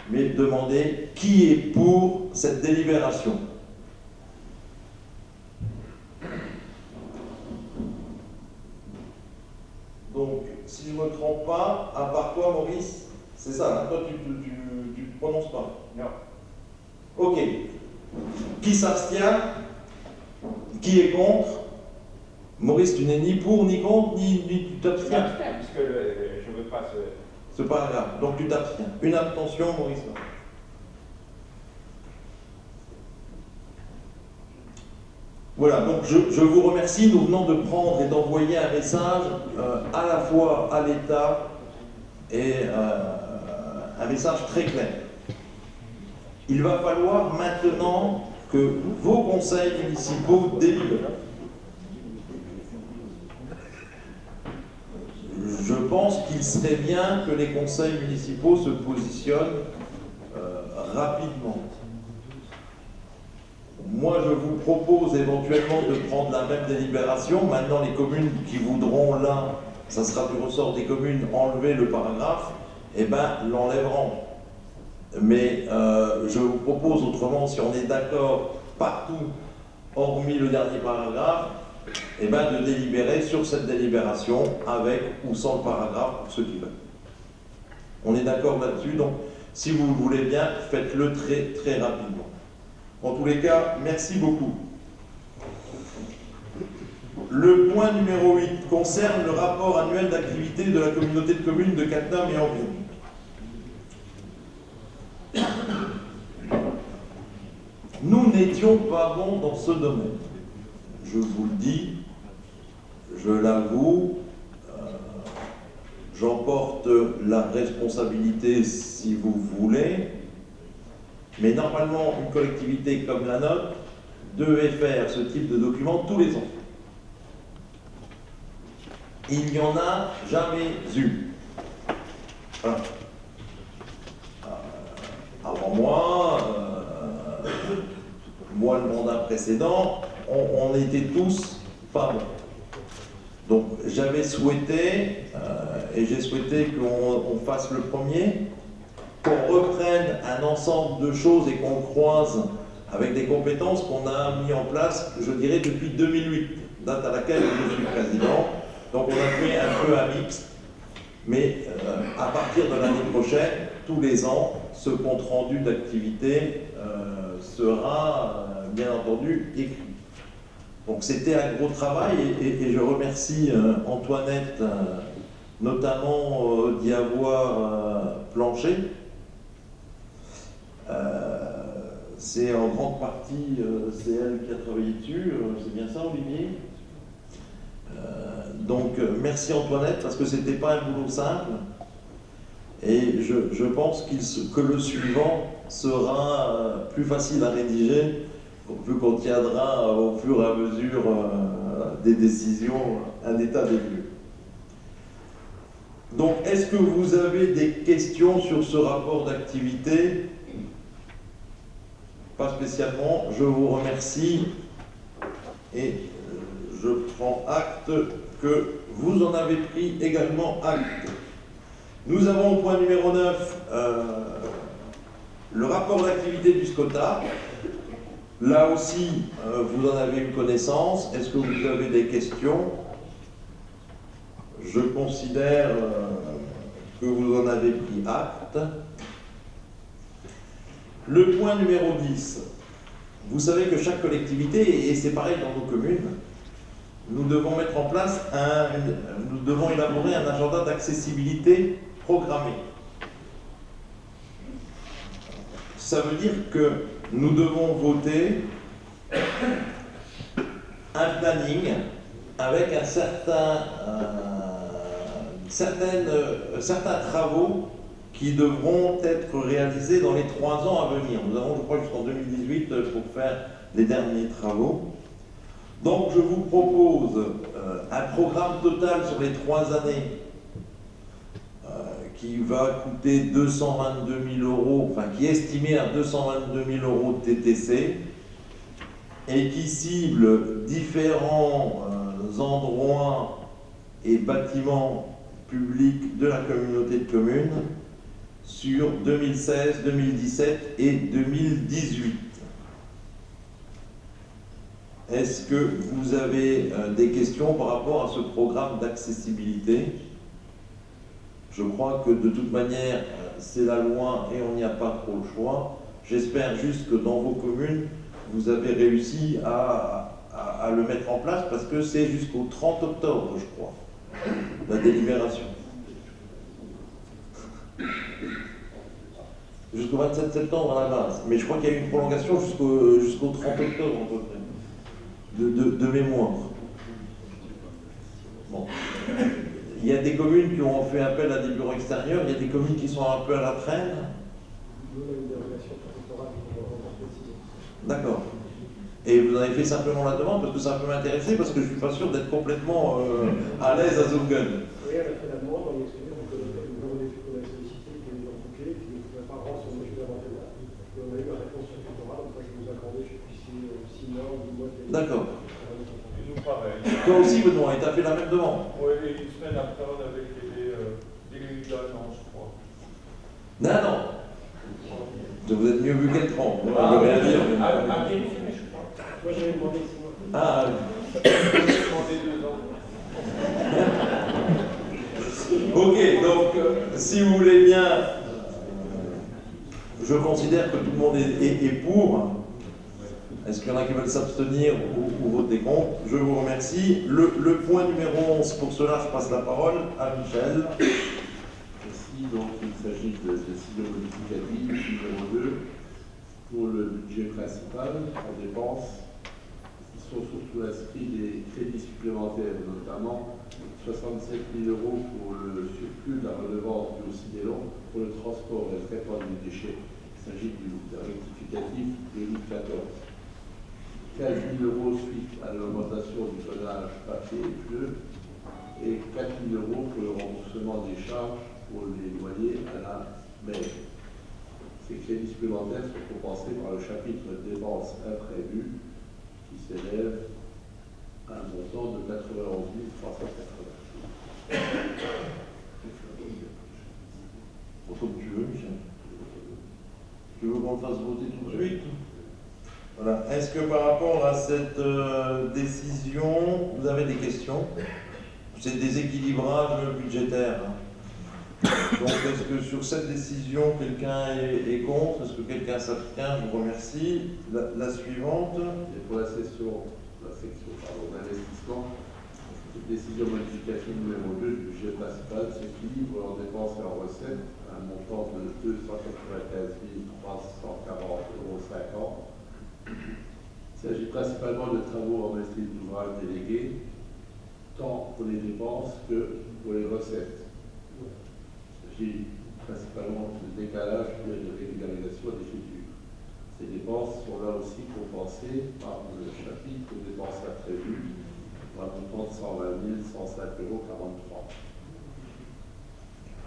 mais de demander qui est pour cette délibération. Donc, si je ne me trompe pas, à part toi, Maurice, c'est ça, hein, toi tu ne te prononces pas. Non. Ok. Qui s'abstient? Qui est contre? Maurice, tu n'es ni pour, ni contre, ni tu t'abstiens. Parce que je ne veux pas Ce paragraphe. Donc tu t'abstiens. Une abstention, Maurice. Voilà, donc je vous remercie. Nous venons de prendre et d'envoyer un message à la fois à l'État et un message très clair. Il va falloir maintenant que vos conseils municipaux délibèrent. Je pense qu'il serait bien que les conseils municipaux se positionnent rapidement. Moi, je vous propose éventuellement de prendre la même délibération. Maintenant, les communes qui voudront là, ça sera du ressort des communes, enlever le paragraphe, eh bien, l'enlèveront. Mais je vous propose autrement, si on est d'accord partout, hormis le dernier paragraphe, eh ben, de délibérer sur cette délibération avec ou sans le paragraphe pour ceux qui veulent. On est d'accord là-dessus, donc si vous le voulez bien, faites-le très très rapidement. En tous les cas, merci beaucoup. Le point numéro 8 concerne le rapport annuel d'activité de la communauté de communes de Cattenom et environ. Nous n'étions pas bons dans ce domaine. Je vous le dis, je l'avoue, j'en porte la responsabilité si vous voulez, mais normalement, une collectivité comme la nôtre devait faire ce type de document tous les ans. Il n'y en a jamais eu. Voilà. Avant moi, le mandat précédent, on était tous pas bons. Donc j'avais souhaité, et j'ai souhaité qu'on fasse le premier, qu'on reprenne un ensemble de choses et qu'on croise avec des compétences qu'on a mis en place, je dirais, depuis 2008, date à laquelle je suis président. Donc on a fait un peu un mix, mais à partir de l'année prochaine, tous les ans, ce compte-rendu d'activité sera bien entendu écrit. Donc c'était un gros travail et je remercie Antoinette notamment d'y avoir planché. C'est en grande partie c'est elle qui a travaillé dessus, c'est bien ça Olivier? Donc merci Antoinette parce que c'était pas un boulot simple et je pense que le suivant sera plus facile à rédiger vu qu'on tiendra au fur et à mesure des décisions un état des lieux. Donc est-ce que vous avez des questions sur ce rapport d'activité? Pas spécialement, je vous remercie et je prends acte que vous en avez pris également acte. Nous avons au point numéro 9 le rapport d'activité du SCOTA. Là aussi, vous en avez une connaissance. Est-ce que vous avez des questions? Je considère que vous en avez pris acte. Le point numéro 10. Vous savez que chaque collectivité, et c'est pareil dans nos communes, nous devons mettre en place nous devons élaborer un agenda d'accessibilité programmé. Ça veut dire que nous devons voter un planning avec certains travaux qui devront être réalisés dans les 3 ans à venir. Nous avons, je crois, jusqu'en 2018 pour faire les derniers travaux. Donc, je vous propose un programme total sur les 3 années qui va coûter 222 000 €, enfin qui est estimé à 222 000 € de TTC et qui cible différents endroits et bâtiments publics de la communauté de communes sur 2016, 2017 et 2018. Est-ce que vous avez des questions par rapport à ce programme d'accessibilité? Je crois que de toute manière, c'est la loi et on n'y a pas trop le choix. J'espère juste que dans vos communes, vous avez réussi à le mettre en place parce que c'est jusqu'au 30 octobre, je crois, la délibération. Jusqu'au 27 septembre à la base. Mais je crois qu'il y a eu une prolongation jusqu'au 30 octobre, à peu près, de mémoire. Bon. Il y a des communes qui ont fait appel à des bureaux extérieurs, il y a des communes qui sont un peu à la traîne. D'accord. Et vous avez fait simplement la demande parce que ça peut m'intéresser, parce que je ne suis pas sûr d'être complètement à l'aise à Zungen. Oui, elle a fait la demande, on est donc le bureau d'études qu'on a sollicité, qui est bouclé, qui ne pouvait pas rendre son étude inventaire. Et on a eu la réponse préfectorale, donc je vous accordais, je sais plus si 6 mois ou 12 mois. D'accord. Toi aussi, Benoît, et tu as fait la même demande? Oui, et une semaine après, on avait été délégés d'un an, je crois. Non. Vous êtes mieux vu qu'Eltran. Je Ah, ne veux rien dire. à vérifier, je crois. Moi, j'avais demandé 6 mois. Ah, J'ai demandé 2 ans. ok, donc si vous voulez bien, je considère que tout le monde est pour. Est-ce qu'il y en a qui veulent s'abstenir ou voter contre? Je vous remercie. Le point numéro 11, pour cela, je passe la parole à Michel. Merci. Donc, il s'agit de décision modificative numéro 2 pour le budget principal en dépenses. Ils sont surtout inscrits des crédits supplémentaires, notamment 67 000 € pour le surplus de la redevance du Occidéon pour le transport et le traitement des déchets. Il s'agit d'un rectificatif 2014. 15 000 € suite à l'augmentation du tonnage papier et pneus et 4 000 € pour le remboursement des charges pour les loyers à la mer. Ces crédits supplémentaires sont compensés par le chapitre dépenses imprévues qui s'élève à un montant de 91 380. Comme tu veux, Michel. Tu veux qu'on fasse voter tout de suite? Voilà. Est-ce que par rapport à cette décision, vous avez des questions? C'est des équilibrages budgétaires. Donc, est-ce que sur cette décision, quelqu'un est contre? Est-ce que quelqu'un s'abstient? Je vous remercie. La suivante. Et pour la section d'investissement, décision modificative numéro 2 du budget principal s'équilibre en dépenses et en recettes à un montant de 295 340,50 €. Il s'agit principalement de travaux en maîtrise d'ouvrage délégués, tant pour les dépenses que pour les recettes. Il s'agit principalement de décalage et de régularisation des futurs. Ces dépenses sont là aussi compensées par le chapitre de dépenses imprévues, pour un montant de 120 105,43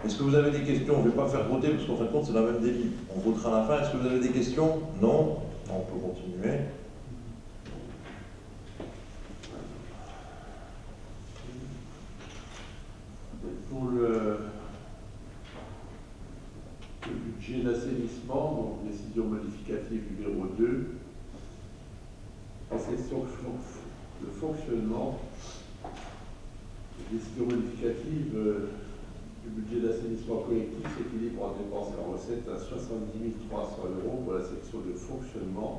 €. Est-ce que vous avez des questions? Je ne vais pas faire voter parce qu'en fin de compte, c'est la même délit. On votera à la fin. Est-ce que vous avez des questions? Non? On peut continuer. Pour le budget d'assainissement, donc décision modificative numéro 2, en section de fonctionnement, décision modificative du budget d'assainissement collectif s'équilibre en dépenses et en recettes à 70 300 € pour la section de fonctionnement.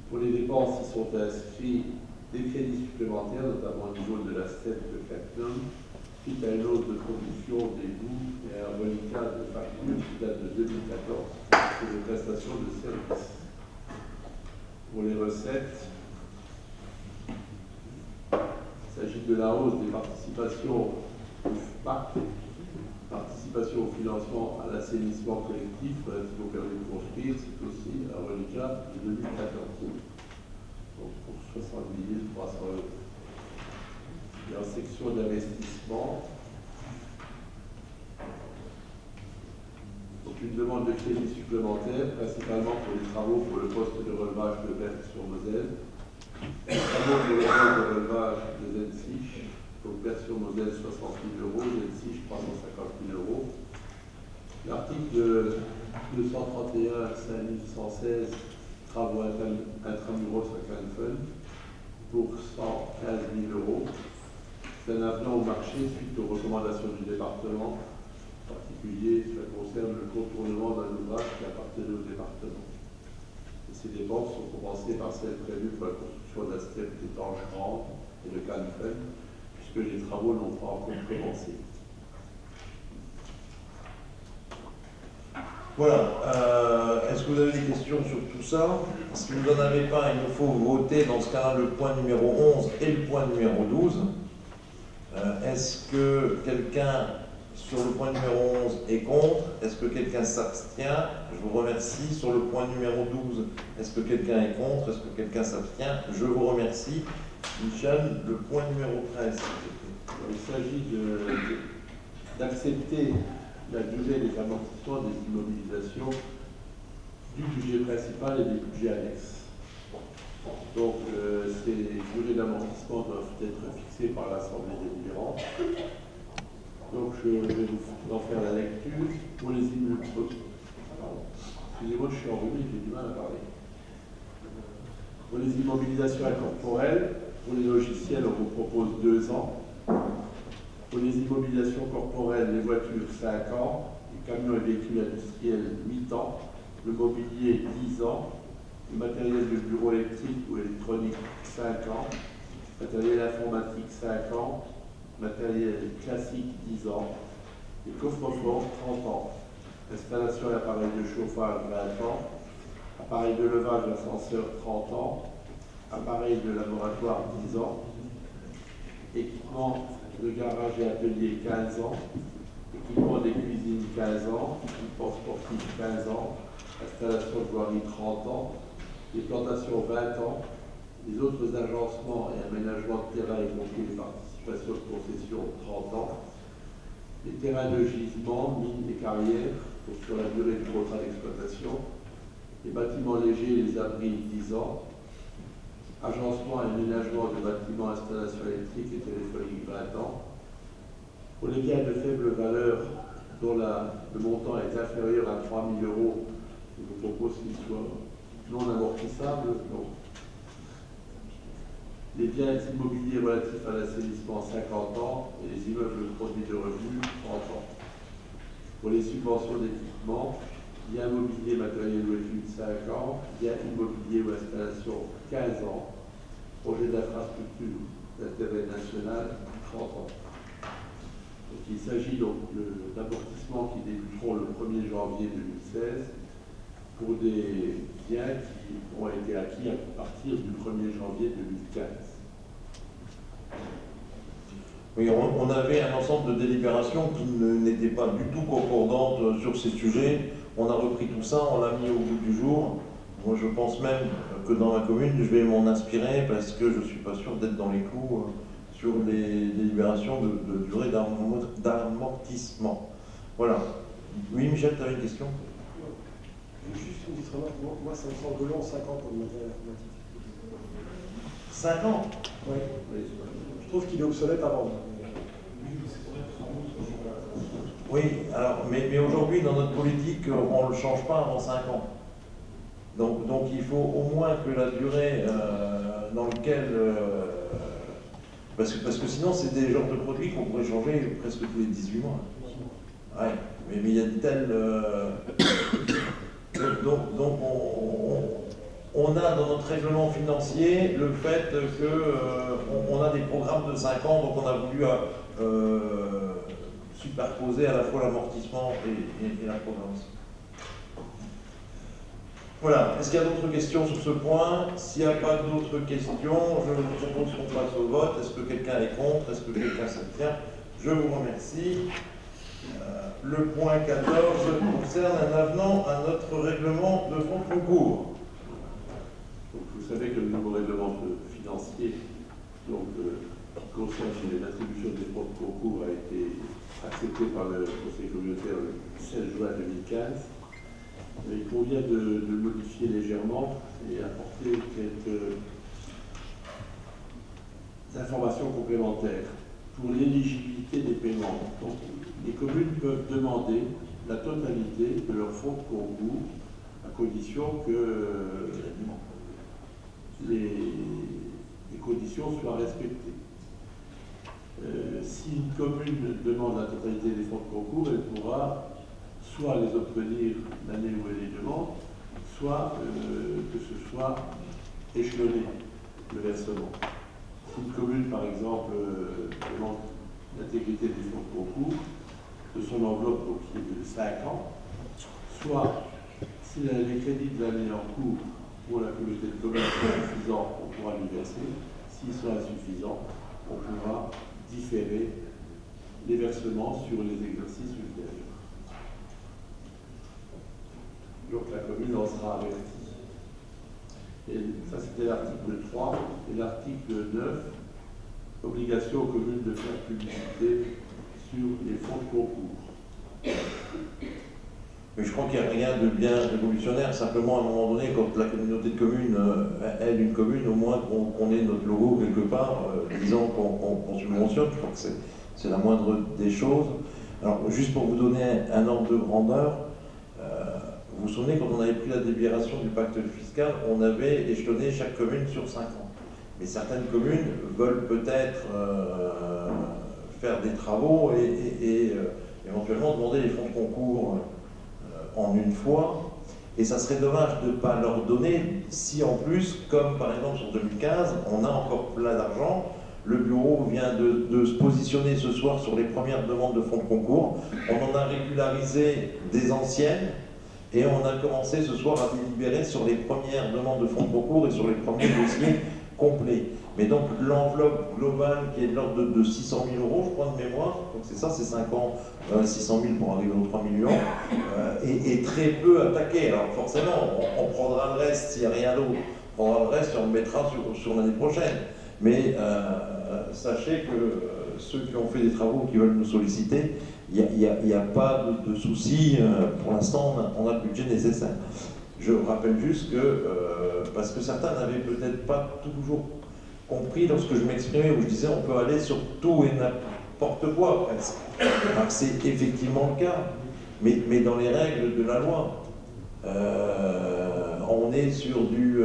Pour les dépenses, ils sont inscrits des crédits supplémentaires, notamment au niveau de la STEP de Cattenom, suite à une hausse de production des goûts et un reliquat de facture qui date de 2014 pour les prestations de services. Pour les recettes, il s'agit de la hausse des participations du FPAC, participation au financement à l'assainissement collectif relatif au permis de construire, c'est aussi un reliquat de 2014. Donc pour 70 300 €. Et en section d'investissement, donc une demande de crédit supplémentaire, principalement pour les travaux pour le poste de relevage de Berck-sur-Moselle, travaux pour le poste de relevage de Zensich, donc Berck-sur-Moselle 60 000 €, Zensich 350 000 €. L'article 231 5116, travaux intramuros à Canfun, pour 115 000 €. C'est un avenant au marché suite aux recommandations du département. En particulier, cela concerne le contournement d'un ouvrage qui appartenait au département. Et ces dépenses sont compensées par celles prévues pour la construction d'un step d'étanche grande et de Canfun, puisque les travaux n'ont pas encore commencé. Voilà. Est-ce que vous avez des questions sur tout ça? Si vous n'en avez pas, il nous faut voter dans ce cas-là le point numéro 11 et le point numéro 12. Est-ce que quelqu'un sur le point numéro 11 est contre? Est-ce que quelqu'un s'abstient? Je vous remercie. Sur le point numéro 12, est-ce que quelqu'un est contre? Est-ce que quelqu'un s'abstient? Je vous remercie. Michel, le point numéro 13. Il s'agit d'accepter la durée des amortissements des immobilisations du budget principal et des budgets annexes. Donc, ces durées d'amortissement doivent être fixées par l'Assemblée délibérante. Donc, je vais vous en faire la lecture. Pour les immobilisations, excusez-moi, je suis enrhumé, j'ai du mal à parler. Pour les immobilisations incorporelles, pour les logiciels, on vous propose 2 ans. Pour les immobilisations corporelles, les voitures, 5 ans. Les camions et véhicules industriels, 8 ans. Le mobilier, 10 ans. Le matériel de bureau électrique ou électronique, 5 ans. Matériel informatique, 5 ans. Matériel classique, 10 ans. Les coffres-forts, 30 ans. Installation et appareil de chauffage, 20 ans. Appareil de levage d'ascenseur, 30 ans. Appareil de laboratoire, 10 ans. Équipement de garage et atelier, 15 ans. Équipement des cuisines, 15 ans. Équipement sportif, 15 ans. Installation de voirie, 30 ans. Les plantations, 20 ans. Les autres agencements et aménagements de terrain, y compris les participations de concession, 30 ans. Les terrains de gisement, mines et carrières, sur la durée du contrat d'exploitation. Les bâtiments légers et les abris, 10 ans. Agencement et aménagement de bâtiments, installations électriques et téléphoniques, 20 ans. Pour les biens de faible valeur dont le montant est inférieur à 3 000 euros, je vous propose qu'il soit non amortissable. Donc, les biens immobiliers relatifs à l'assainissement, 50 ans, et les immeubles produits de revenus, 30 ans. Pour les subventions d'équipement, biens mobilier, matériel ou études, 5 ans, biens immobilier ou installation, 15 ans, projet d'infrastructure d'intérêt national, 30 ans. Donc, il s'agit donc d'amortissements qui débuteront le 1er janvier 2016 pour des biens qui ont été acquis à partir du 1er janvier 2015. Oui, on avait un ensemble de délibérations qui n'étaient pas du tout concordantes sur ces sujets. On a repris tout ça, on l'a mis au bout du jour. Moi, je pense même que dans ma commune, je vais m'en inspirer parce que je ne suis pas sûr d'être dans les clous sur les délibérations de durée d'amortissement. Voilà. Oui, Michel, tu avais une question? Juste une petite remarque, moi ça me semble long, 5 ans pour le matériel informatique. 5 ans? Oui. Je trouve qu'il est obsolète avant. Oui, alors, mais aujourd'hui, dans notre politique, on ne le change pas avant 5 ans. Donc il faut au moins que la durée dans laquelle... parce que sinon, c'est des genres de produits qu'on pourrait changer presque tous les 18 mois. Ouais, mais il y a de telles... Donc on a dans notre règlement financier le fait qu'on a des programmes de 5 ans, donc on a voulu superposer à la fois l'amortissement et la programmation. Voilà, est-ce qu'il y a d'autres questions sur ce point? S'il n'y a pas d'autres questions, je vous propose qu'on passe au vote. Est-ce que quelqu'un est contre? Est-ce que quelqu'un s'abstient? Je vous remercie. Le point 14 concerne un avenant à notre règlement de fonds de concours. Donc, vous savez que le nouveau règlement financier qui concerne l'attribution des fonds de concours a été accepté par le Conseil communautaire le 16 juin 2015. Il convient de le modifier légèrement et apporter quelques informations complémentaires pour l'éligibilité des paiements. Donc, les communes peuvent demander la totalité de leurs fonds de concours à condition que les conditions soient respectées. Si une commune demande la totalité des fonds de concours, elle pourra soit les obtenir l'année où elle les demande, soit que ce soit échelonné, le versement. Si une commune, par exemple, demande l'intégrité des fonds de concours, de son enveloppe qui est de 5 ans, soit si les crédits de l'année en cours pour la communauté de communes sont suffisants, on pourra lui verser. S'ils sont insuffisants, on pourra différer les versements sur les exercices ultérieurs. Donc la commune en sera avertie. Et ça, c'était l'article 3. Et l'article 9, obligation aux communes de faire publicité sur les fonds de concours. Mais je crois qu'il n'y a rien de bien révolutionnaire. Simplement, à un moment donné, quand la communauté de communes aide une commune, au moins qu'on ait notre logo quelque part, disant qu'on subventionne. Je crois que c'est la moindre des choses. Alors, juste pour vous donner un ordre de grandeur, vous vous souvenez, quand on avait pris la délibération du pacte fiscal, on avait échelonné chaque commune sur 5 ans. Mais certaines communes veulent peut-être faire des travaux et éventuellement demander les fonds de concours en une fois. Et ça serait dommage de ne pas leur donner si en plus, comme par exemple sur 2015, on a encore plein d'argent. Le bureau vient de se positionner ce soir sur les premières demandes de fonds de concours. On en a régularisé des anciennes et on a commencé ce soir à délibérer sur les premières demandes de fonds de concours et sur les premiers dossiers complets. Mais donc l'enveloppe globale qui est de l'ordre de 600 000 euros, je crois de mémoire, donc c'est ça, c'est 5 ans, 600 000 pour arriver aux 3 millions, est très peu attaqué. Alors forcément, on prendra le reste s'il n'y a rien d'autre, on prendra le reste et on le mettra sur l'année prochaine. Mais sachez que ceux qui ont fait des travaux qui veulent nous solliciter, il n'y a pas de souci. Pour l'instant, on a le budget nécessaire. Je rappelle juste que, parce que certains n'avaient peut-être pas toujours compris lorsque je m'exprimais, où je disais on peut aller sur tout et n'importe quoi presque. Alors c'est effectivement le cas, mais dans les règles de la loi. On est sur du...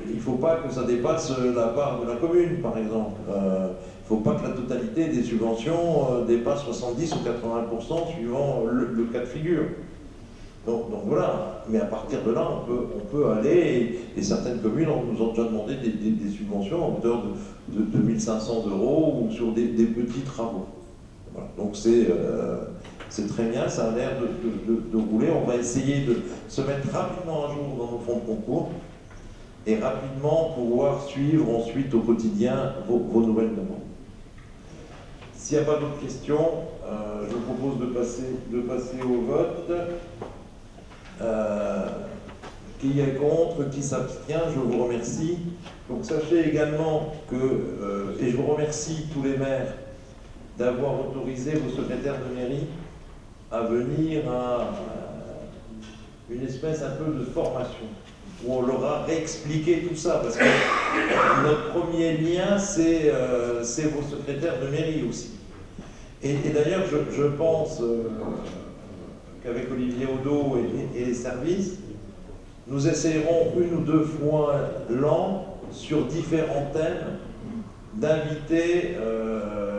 il ne faut pas que ça dépasse la part de la commune, par exemple. Il ne faut pas que la totalité des subventions dépasse 70 ou 80% suivant le cas de figure. Donc voilà, mais à partir de là, on peut aller, et certaines communes nous ont déjà demandé des subventions en hauteur de 1500 € ou sur des petits travaux. Voilà. Donc c'est très bien, ça a l'air de rouler. On va essayer de se mettre rapidement à jour dans nos fonds de concours et rapidement pouvoir suivre ensuite au quotidien vos nouvelles demandes. S'il n'y a pas d'autres questions, je vous propose de passer au vote. Qui est contre, qui s'abstient, je vous remercie. Donc sachez également que, et je vous remercie tous les maires d'avoir autorisé vos secrétaires de mairie à venir à une espèce un peu de formation, où on leur a réexpliqué tout ça, parce que notre premier lien, c'est vos secrétaires de mairie aussi. Et d'ailleurs, je pense qu'avec Olivier Odo et les services, nous essayerons une ou deux fois l'an, sur différents thèmes, d'inviter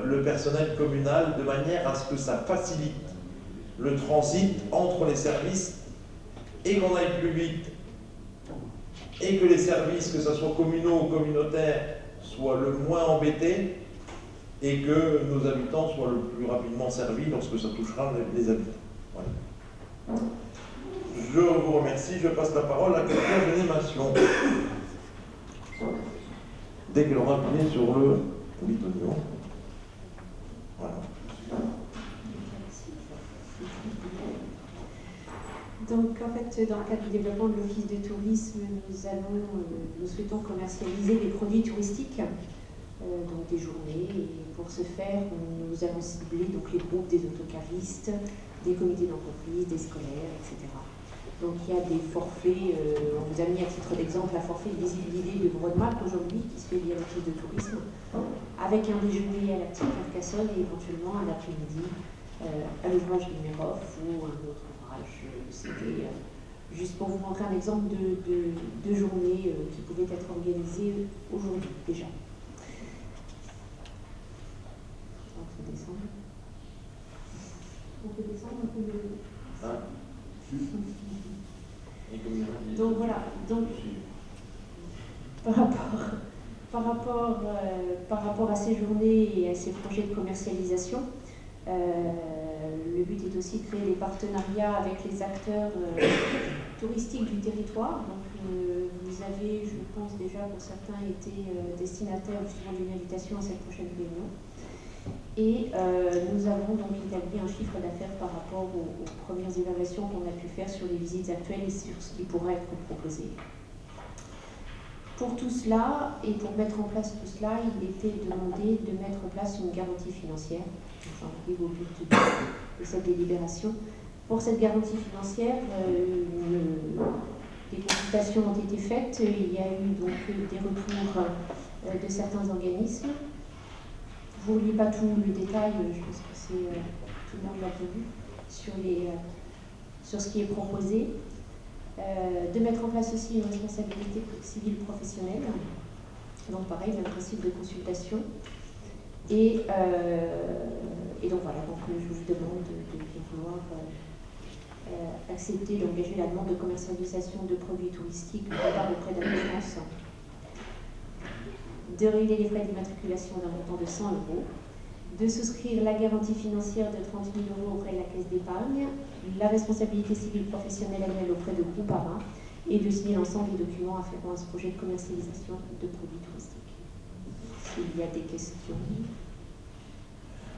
le personnel communal de manière à ce que ça facilite le transit entre les services et qu'on aille plus vite et que les services, que ce soit communaux ou communautaires, soient le moins embêtés et que nos habitants soient le plus rapidement servis lorsque ça touchera les habitants. Voilà. Je vous remercie, je passe la parole à quelqu'un d'animation. Dès qu'elle aura appuyé sur le bitonio. Voilà. Donc en fait, dans le cadre du développement de l'office de tourisme, nous souhaitons commercialiser des produits touristiques, donc des journées. Et pour ce faire, nous allons cibler donc les groupes des autocaristes, des comités d'entreprise, des scolaires, etc. Donc il y a des forfaits, on vous a mis à titre d'exemple la forfait de visibilité de Broadmap aujourd'hui, qui se fait via l'office de tourisme, avec un déjeuner à la petite Carcassonne et éventuellement un après-midi à l'ouvrage du Mérof ou un autre ouvrage. C'était juste pour vous montrer un exemple de journée qui pouvait être organisée aujourd'hui déjà. On peut descendre. On peut descendre, on peut le... Hein? Donc voilà, donc, par rapport à ces journées et à ces projets de commercialisation, le but est aussi de créer des partenariats avec les acteurs touristiques du territoire. Donc vous avez, je pense déjà pour certains, été destinataires justement d'une invitation à cette prochaine réunion. Et nous avons donc établi un chiffre d'affaires par rapport aux premières évaluations qu'on a pu faire sur les visites actuelles et sur ce qui pourrait être proposé. Pour tout cela, et pour mettre en place tout cela, il était demandé de mettre en place une garantie financière. J'en arrive au but de cette délibération. Pour cette garantie financière, des consultations ont été faites. Il y a eu donc des retours de certains organismes. Je ne vous lis pas tout le détail, je pense que tout le monde l'a vu, sur ce qui est proposé. De mettre en place aussi une responsabilité civile professionnelle. Donc pareil, le principe de consultation. Et donc voilà, donc je vous demande de vouloir accepter d'engager la demande de commercialisation de produits touristiques de la part auprès de la France, de régler les frais d'immatriculation d'un montant de 100 €, de souscrire la garantie financière de 30 000 € auprès de la caisse d'épargne, la responsabilité civile professionnelle annuelle auprès de Groupama, et de signer l'ensemble des documents afférents à ce projet de commercialisation de produits touristiques. S'il y a des questions.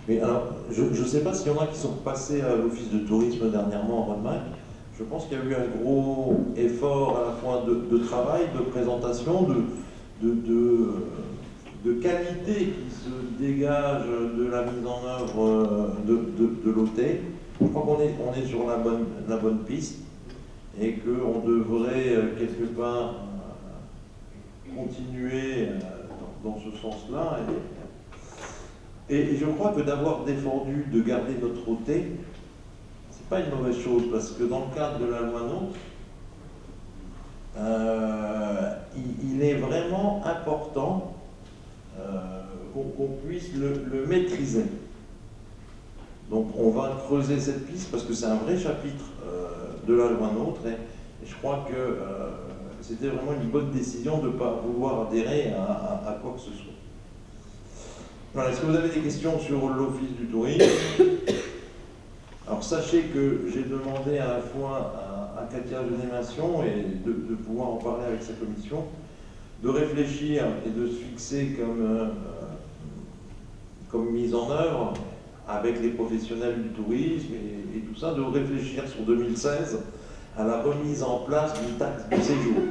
Mais alors, je ne sais pas s'il y en a qui sont passés à l'office de tourisme dernièrement en Rodemack. Je pense qu'il y a eu un gros effort à la fois de travail, de présentation, de qualité qui se dégage de la mise en œuvre de l'OT. Je crois qu'on est sur la bonne piste et qu'on devrait quelque part continuer dans ce sens-là. Et je crois que d'avoir défendu de garder notre OT, c'est pas une mauvaise chose, parce que dans le cadre de la loi NOTRe, il est vraiment important qu'on puisse le maîtriser. Donc on va creuser cette piste, parce que c'est un vrai chapitre de la loi NOTRe, et je crois que c'était vraiment une bonne décision de ne pas vouloir adhérer à quoi que ce soit. Voilà, est-ce que vous avez des questions sur l'Office du tourisme? Alors sachez que j'ai demandé à la fois à Katia Genémation et de pouvoir en parler avec sa commission, de réfléchir et de se fixer comme mise en œuvre avec les professionnels du tourisme et tout ça, de réfléchir sur 2016 à la remise en place d'une taxe de séjour.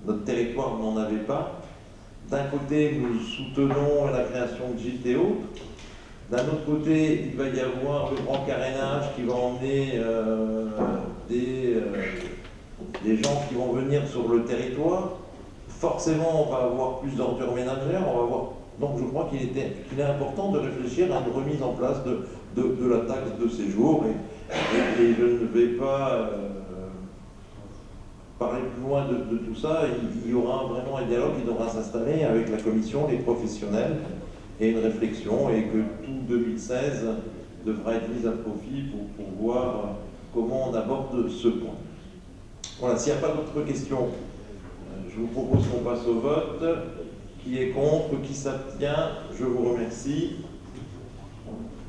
Notre territoire n'en avait pas. D'un côté, nous soutenons la création de gîtes et autres. D'un autre côté, il va y avoir le grand carénage qui va emmener des gens qui vont venir sur le territoire. Forcément, on va avoir plus d'ordures ménagères. Donc, je crois qu'il est important de réfléchir à une remise en place de la taxe de séjour. Et je ne vais pas parler plus loin de tout ça. Il y aura vraiment un dialogue qui devra s'installer avec la commission, les professionnels, et une réflexion, et que tout 2016 devra être mis à profit pour voir comment on aborde ce point. Voilà, s'il n'y a pas d'autres questions, je vous propose qu'on passe au vote. Qui est contre, qui s'abstient, je vous remercie.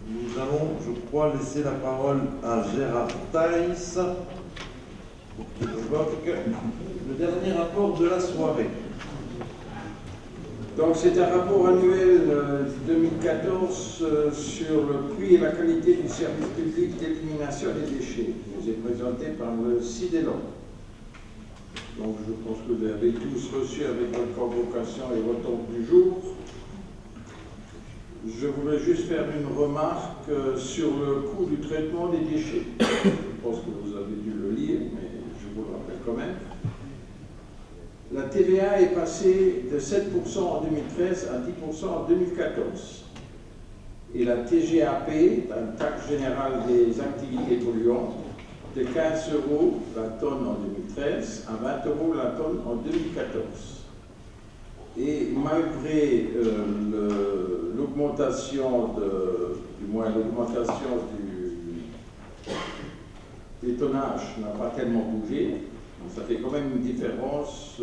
Nous allons, je crois, laisser la parole à Gérard Thaïs pour qu'il évoque le dernier rapport de la soirée. Donc c'est un rapport annuel 2014 sur le prix et la qualité du service public d'élimination des déchets. Il nous est présenté par le CIDELAN. Donc je pense que vous avez tous reçu avec votre convocation et votre ordre du jour. Je voudrais juste faire une remarque sur le coût du traitement des déchets. Je pense que vous avez dû le lire, mais je vous le rappelle quand même. La TVA est passée de 7% en 2013 à 10% en 2014. Et la TGAP, la taxe générale des activités polluantes, de 15 € la tonne en 2013 à 20 € la tonne en 2014. Et malgré l'augmentation des tonnages n'a pas tellement bougé, ça fait quand même une différence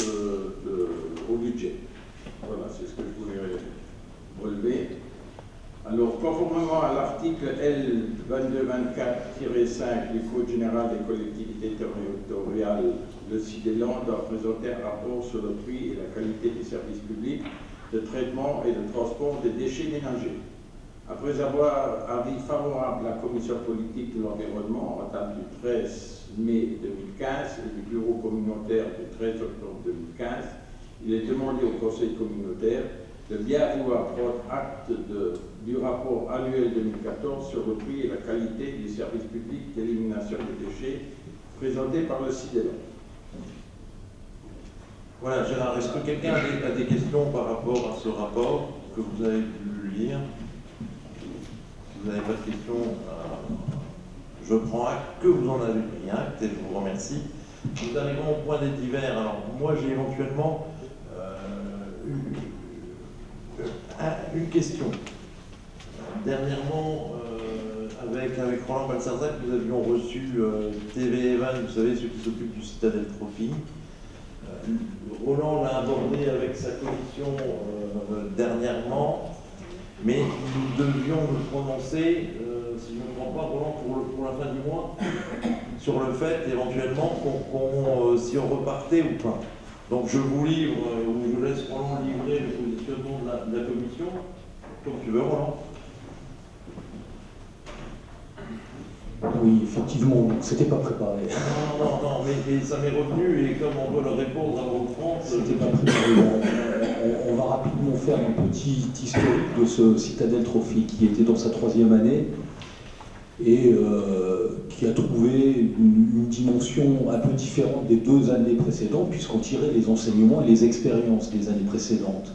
au budget. Voilà, c'est ce que je voulais relever. Alors, conformément à l'article L 2224-5 du Code général des collectivités territoriales, le CIDELAN doit présenter un rapport sur le prix et la qualité des services publics de traitement et de transport des déchets ménagers. Après avoir avis favorable de la Commission politique de l'environnement en date du 13 mai 2015 et du Bureau communautaire du 13 octobre 2015, il est demandé au Conseil communautaire de bien vouloir prendre acte du rapport annuel 2014 sur le prix et la qualité des services publics d'élimination des déchets présenté par le CIDELAN. Voilà, Gérard, est-ce que quelqu'un a des questions par rapport à ce rapport que vous avez pu lire? Si vous n'avez pas de questions, je prends acte que vous en avez pris acte et je vous remercie. Nous arrivons au point des divers. Alors, moi, j'ai éventuellement une question. Dernièrement, avec Roland Balsarzac, nous avions reçu TV Event, vous savez, ceux qui s'occupent du Citadel Trophy. Roland l'a abordé avec sa commission dernièrement, mais nous devions nous prononcer, si je ne me trompe pas, Roland, pour la fin du mois, sur le fait éventuellement si on repartait ou pas. Donc je vous livre, ou je laisse Roland livrer le positionnement de la commission, comme tu veux, Roland. Oui, effectivement, c'était pas préparé. Non, mais ça m'est revenu et comme on doit le répondre à vos France, C'était pas préparé. On va rapidement faire un petit historique de ce Citadel Trophy qui était dans sa 3e année et qui a trouvé une dimension un peu différente des 2 années précédentes puisqu'on tirait les enseignements et les expériences des années précédentes.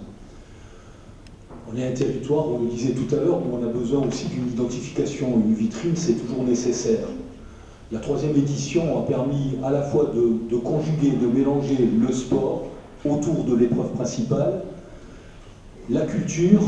On est un territoire, on le disait tout à l'heure, où on a besoin aussi d'une identification, une vitrine, c'est toujours nécessaire. La 3e édition a permis à la fois de conjuguer, de mélanger le sport autour de l'épreuve principale, la culture,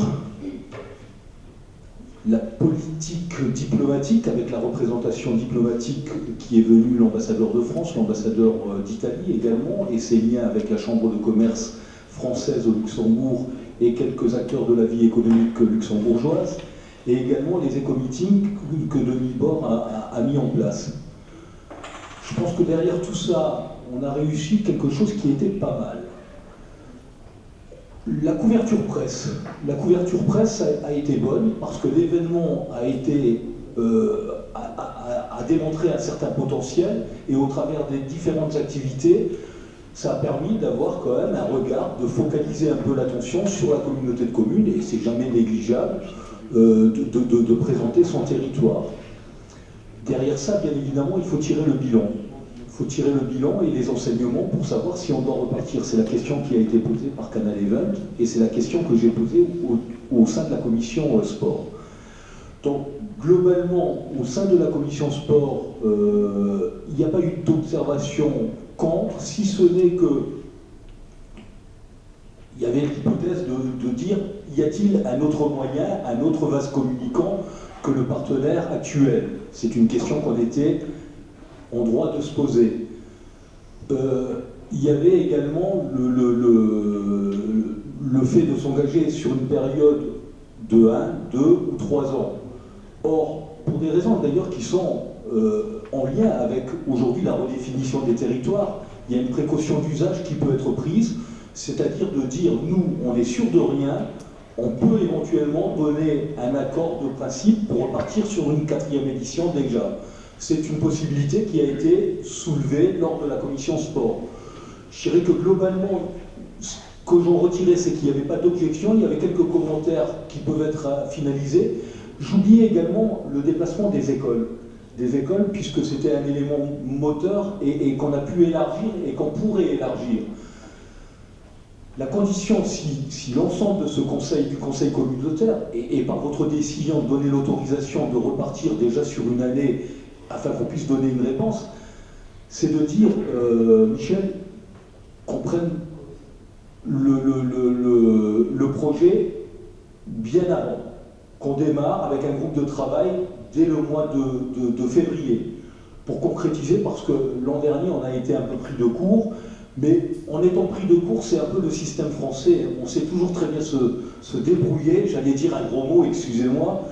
la politique diplomatique, avec la représentation diplomatique qui est venue l'ambassadeur de France, l'ambassadeur d'Italie également, et ses liens avec la Chambre de commerce française au Luxembourg et quelques acteurs de la vie économique luxembourgeoise, et également les éco-meetings que Denis Bord a mis en place. Je pense que derrière tout ça, on a réussi quelque chose qui était pas mal. La couverture presse a été bonne parce que l'événement a démontré un certain potentiel et au travers des différentes activités, ça a permis d'avoir quand même un regard, de focaliser un peu l'attention sur la communauté de communes, et c'est jamais négligeable de présenter son territoire. Derrière ça, bien évidemment, il faut tirer le bilan. Il faut tirer le bilan et les enseignements pour savoir si on doit repartir. C'est la question qui a été posée par Canal Event, et c'est la question que j'ai posée au sein de la commission sport. Donc, globalement, au sein de la commission sport, il n'y a pas eu d'observation contre, si ce n'est que il y avait l'hypothèse de dire, y a-t-il un autre moyen, un autre vase communicant que le partenaire actuel? C'est une question qu'on était en droit de se poser. Il y avait également le fait de s'engager sur une période de 1, 2 ou 3 ans. Or, pour des raisons d'ailleurs qui sont en lien avec aujourd'hui la redéfinition des territoires, il y a une précaution d'usage qui peut être prise, c'est-à-dire de dire, nous, on est sûr de rien, on peut éventuellement donner un accord de principe pour repartir sur une 4e édition déjà. C'est une possibilité qui a été soulevée lors de la commission sport. Je dirais que globalement, ce que j'en retirais, c'est qu'il n'y avait pas d'objection, il y avait quelques commentaires qui peuvent être finalisés. J'oubliais également le déplacement des écoles. Puisque c'était un élément moteur et qu'on a pu élargir et qu'on pourrait élargir. La condition, si l'ensemble de ce du conseil communautaire, et par votre décision de donner l'autorisation de repartir déjà sur une année, afin qu'on puisse donner une réponse, c'est de dire, Michel, qu'on prenne le projet bien avant, qu'on démarre avec un groupe de travail dès le mois de février, pour concrétiser, parce que l'an dernier, on a été un peu pris de court, mais en étant pris de court, c'est un peu le système français, on sait toujours très bien se débrouiller, j'allais dire un gros mot, excusez-moi.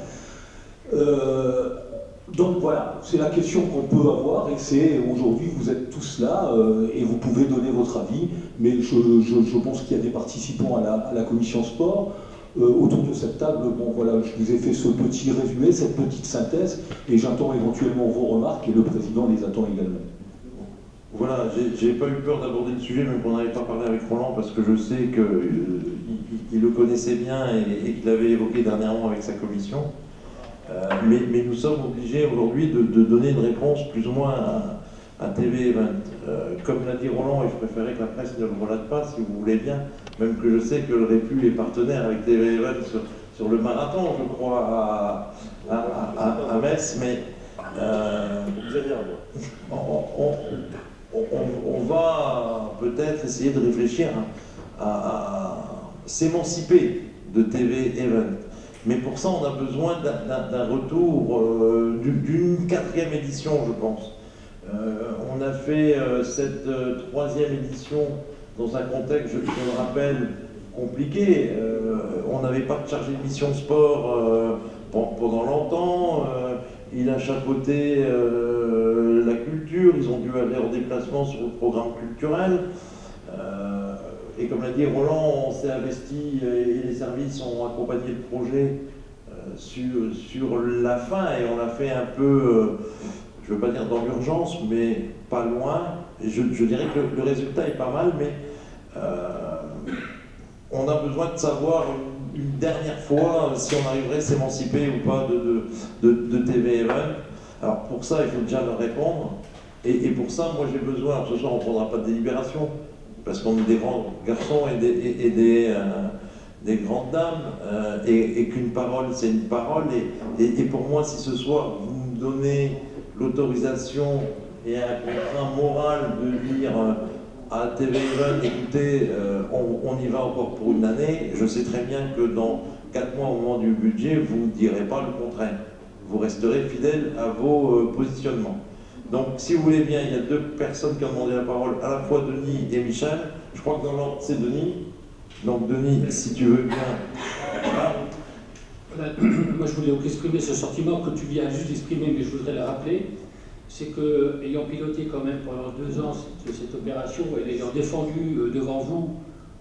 Donc voilà, c'est la question qu'on peut avoir, et c'est aujourd'hui, vous êtes tous là, et vous pouvez donner votre avis, mais je pense qu'il y a des participants à la commission sport, autour de cette table. Bon voilà, je vous ai fait ce petit résumé, cette petite synthèse, et j'attends éventuellement vos remarques, et le président les attend également. Voilà, j'ai pas eu peur d'aborder le sujet, même qu'on n'avait pas parlé avec Roland, parce que je sais qu'il le connaissait bien et qu'il l'avait évoqué dernièrement avec sa commission. Mais nous sommes obligés aujourd'hui de donner une réponse plus ou moins à TV Event. Comme l'a dit Roland, et je préférais que la presse ne le relate pas, si vous voulez bien, même que je sais que le Répu est partenaire avec TV Event sur le marathon, je crois, à Metz, mais on va peut-être essayer de réfléchir à s'émanciper de TV Event. Mais pour ça, on a besoin d'un retour, d'une 4e édition, je pense. On a fait cette 3e édition dans un contexte, je le rappelle, compliqué. On n'avait pas de chargé de mission sport pendant longtemps. Il a chapeauté la culture. Ils ont dû aller en déplacement sur le programme culturel. Et comme l'a dit Roland, on s'est investi et les services ont accompagné le projet sur la fin. Et on l'a fait un peu, je ne veux pas dire dans l'urgence, mais pas loin. Et je dirais que le résultat est pas mal, mais on a besoin de savoir une dernière fois si on arriverait à s'émanciper ou pas de TV Event. Alors pour ça, il faut déjà leur répondre. Et pour ça, moi j'ai besoin, alors ce soir on ne prendra pas de délibération, parce qu'on est des grands garçons et des grandes dames, et qu'une parole c'est une parole. Et pour moi, si ce soir vous me donnez l'autorisation et un contrat moral de dire à TV Event, écoutez, on y va encore pour une année, je sais très bien que dans 4 mois au moment du budget, vous ne direz pas le contraire. Vous resterez fidèle à vos positionnements. Donc, si vous voulez bien, il y a 2 personnes qui ont demandé la parole, à la fois Denis et Michel. Je crois que dans l'ordre, c'est Denis. Donc, Denis, si tu veux bien. Voilà. Moi, je voulais exprimer ce sentiment que tu viens juste d'exprimer, mais je voudrais le rappeler. C'est que, ayant piloté quand même pendant 2 ans cette opération et ayant défendu devant vous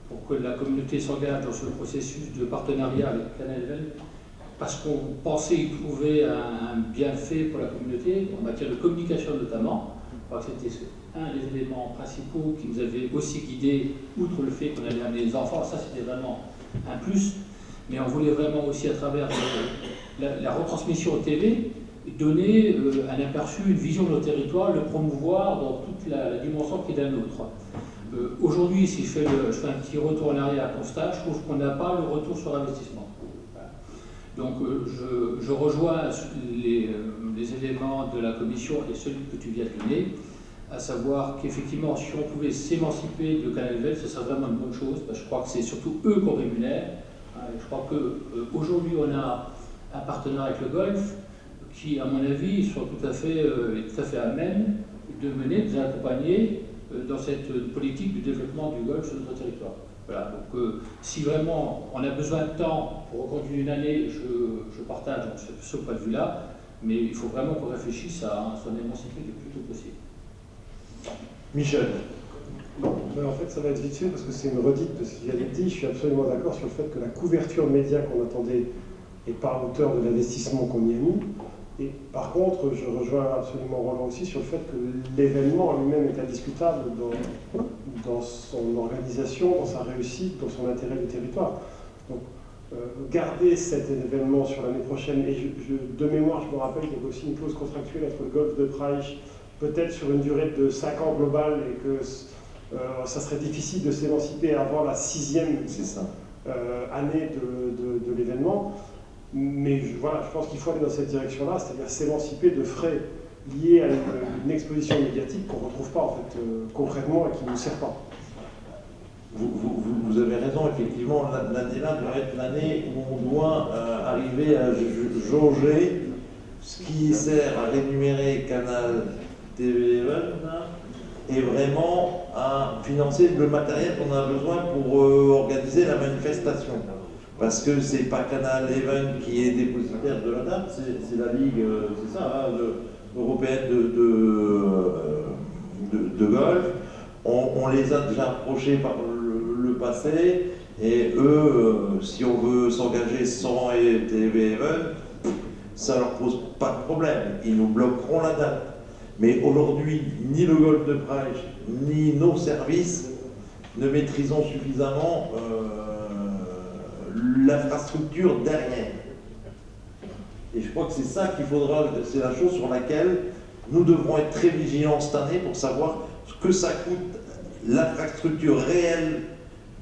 pour que la communauté s'engage dans ce processus de partenariat avec Canal Event, parce qu'on pensait y trouver un bienfait pour la communauté, en matière de communication notamment. Je crois que c'était un des éléments principaux qui nous avait aussi guidés, outre le fait qu'on allait amener les enfants, ça c'était vraiment un plus, mais on voulait vraiment aussi, à travers la retransmission au TV, donner un aperçu, une vision de nos territoires, le promouvoir dans toute la dimension qui est la nôtre. Aujourd'hui, si je fais un petit retour en arrière à constat, je trouve qu'on n'a pas le retour sur investissement. Donc je rejoins les éléments de la commission et celui que tu viens de donner, à savoir qu'effectivement, si on pouvait s'émanciper de Canal Event, ce serait vraiment une bonne chose, parce que je crois que c'est surtout eux qu'on rémunère. Je crois qu'aujourd'hui, on a un partenaire avec le Golfe qui, à mon avis, sont tout à fait à même de mener, de nous accompagner dans cette politique du développement du Golfe sur notre territoire. Voilà, donc si vraiment on a besoin de temps pour continuer une année, je partage ce point de vue-là, mais il faut vraiment qu'on réfléchisse à s'en émanciper le plus tôt possible. Michel. En fait, ça va être vite fait parce que c'est une redite de ce qui a été dit. Je suis absolument d'accord sur le fait que la couverture média qu'on attendait n'est pas à hauteur de l'investissement qu'on y a mis. Et par contre, je rejoins absolument Roland aussi sur le fait que l'événement lui-même est indiscutable dans son organisation, dans sa réussite, dans son intérêt du territoire. Donc, garder cet événement sur l'année prochaine, et de mémoire, je me rappelle qu'il y avait aussi une clause contractuelle entre le Golfe de Prague, peut-être sur une durée de 5 ans globale, et que ça serait difficile de s'émanciper avant la 6e année de l'événement. Mais voilà, je pense qu'il faut aller dans cette direction-là, c'est-à-dire s'émanciper de frais liés à une exposition médiatique qu'on ne retrouve pas en fait, concrètement et qui ne nous sert pas. Vous avez raison, effectivement, l'année-là doit être l'année où on doit arriver à jauger ce qui sert à rémunérer Canal TV et vraiment à financer le matériel qu'on a besoin pour organiser la manifestation. Parce que c'est pas Canal Event qui est dépositaire de la date, c'est la Ligue, c'est ça, européenne de golf. On les a déjà approchés par le passé, et eux, si on veut s'engager sans TV Event, ça leur pose pas de problème, ils nous bloqueront la date. Mais aujourd'hui, ni le Golfe de Prague, ni nos services ne maîtrisons suffisamment l'infrastructure derrière. Et je crois que c'est ça qu'il faudra, c'est la chose sur laquelle nous devrons être très vigilants cette année pour savoir ce que ça coûte, l'infrastructure réelle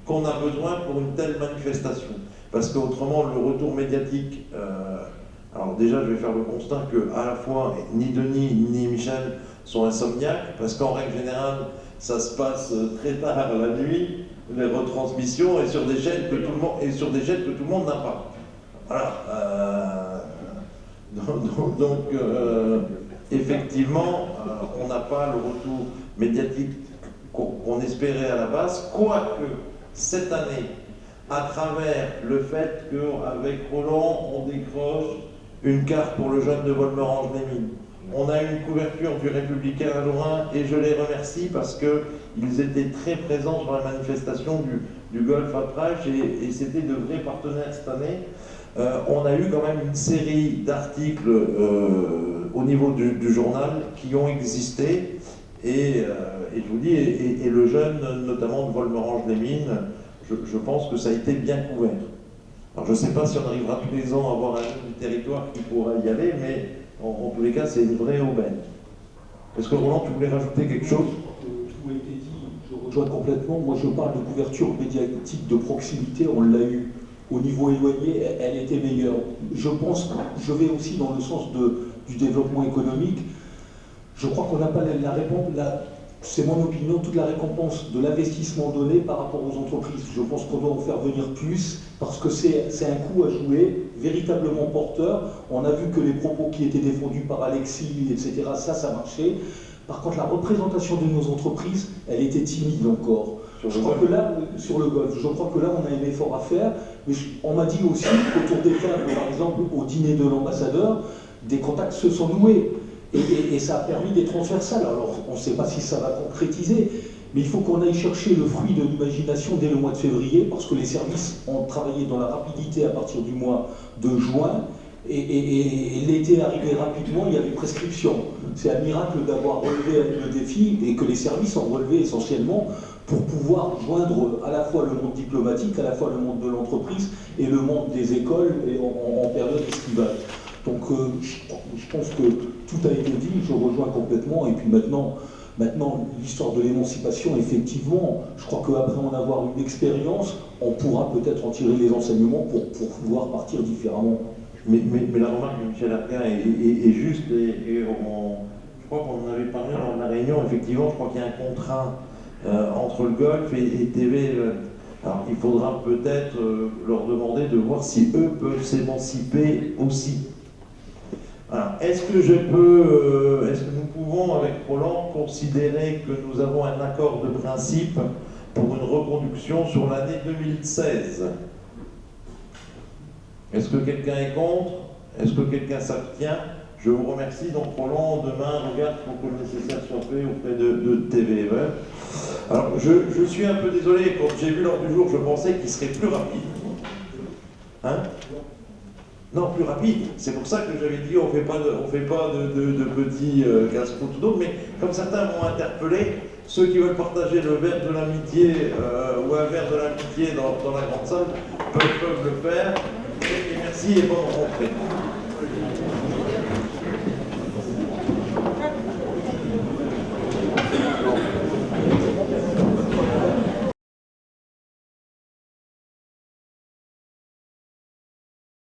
qu'on a besoin pour une telle manifestation. Parce qu'autrement, le retour médiatique, alors déjà je vais faire le constat que à la fois ni Denis ni Michel sont insomniaques, parce qu'en règle générale, ça se passe très tard la nuit, les retransmissions, et sur des chaînes que tout le monde n'a pas. Voilà. Effectivement, on n'a pas le retour médiatique qu'on espérait à la base, quoique cette année, à travers le fait qu'avec Roland, on décroche une carte pour le jeune de Volmerange-les-Mines. On a une couverture du Républicain à Lorrain et je les remercie parce qu'ils étaient très présents sur la manifestation du Golfe à Prêche et c'était de vrais partenaires cette année. On a eu quand même une série d'articles au niveau du journal qui ont existé et je vous dis, et le jeune, notamment de Volmerange-les-Mines, je pense que ça a été bien couvert. Alors je ne sais pas si on arrivera tous les ans à avoir un jeune du territoire qui pourra y aller, mais en tous les cas, c'est une vraie aubaine. Est-ce que Roland, tu voulais rajouter quelque chose? Tout a été dit, je rejoins complètement. Moi, je parle de couverture médiatique de proximité, on l'a eu. Au niveau éloigné, elle était meilleure. Je pense, je vais aussi dans le sens du développement économique. Je crois qu'on n'a pas la réponse, c'est mon opinion, toute la récompense de l'investissement donné par rapport aux entreprises. Je pense qu'on doit en faire venir plus parce que c'est un coup à jouer, véritablement porteur. On a vu que les propos qui étaient défendus par Alexis, etc., ça marchait. Par contre, la représentation de nos entreprises, elle était timide encore. Je crois que là, sur le golf, je crois que là, on a un effort à faire. Mais on m'a dit aussi qu'autour des tables, par exemple, au dîner de l'ambassadeur, des contacts se sont noués. Et ça a permis des transversales. Alors, on ne sait pas si ça va concrétiser, mais il faut qu'on aille chercher le fruit de l'imagination dès le mois de février, parce que les services ont travaillé dans la rapidité à partir du mois de juin, et l'été est arrivé rapidement, il y avait prescription. C'est un miracle d'avoir relevé le défi, et que les services ont relevé essentiellement pour pouvoir joindre à la fois le monde diplomatique, à la fois le monde de l'entreprise, et le monde des écoles en période estivale. Donc je pense que tout a été dit, je rejoins complètement, et puis maintenant l'histoire de l'émancipation, effectivement, je crois qu'après en avoir une expérience, on pourra peut-être en tirer les enseignements pour pouvoir partir différemment. Mais la remarque de Michel Arquin est juste, je crois qu'on en avait parlé dans la réunion, effectivement, je crois qu'il y a un contrat entre le Golfe et TV. Alors il faudra peut-être leur demander de voir si eux peuvent s'émanciper aussi. Alors, est-ce que nous pouvons, avec Roland, considérer que nous avons un accord de principe pour une reconduction sur l'année 2016? Est-ce que quelqu'un est contre? Est-ce que quelqu'un s'abstient? Je vous remercie. Donc Roland, demain, regarde pour que le nécessaire soit fait auprès de TV. Alors, je suis un peu désolé, quand j'ai vu l'ordre du jour, je pensais qu'il serait plus rapide. Hein? Non, plus rapide. C'est pour ça que j'avais dit on fait pas de petits casse-croûtes ou d'autres, mais comme certains m'ont interpellé, ceux qui veulent partager le verre de l'amitié ou un verre de l'amitié dans la grande salle peuvent le faire. Et merci et bonne rentrée.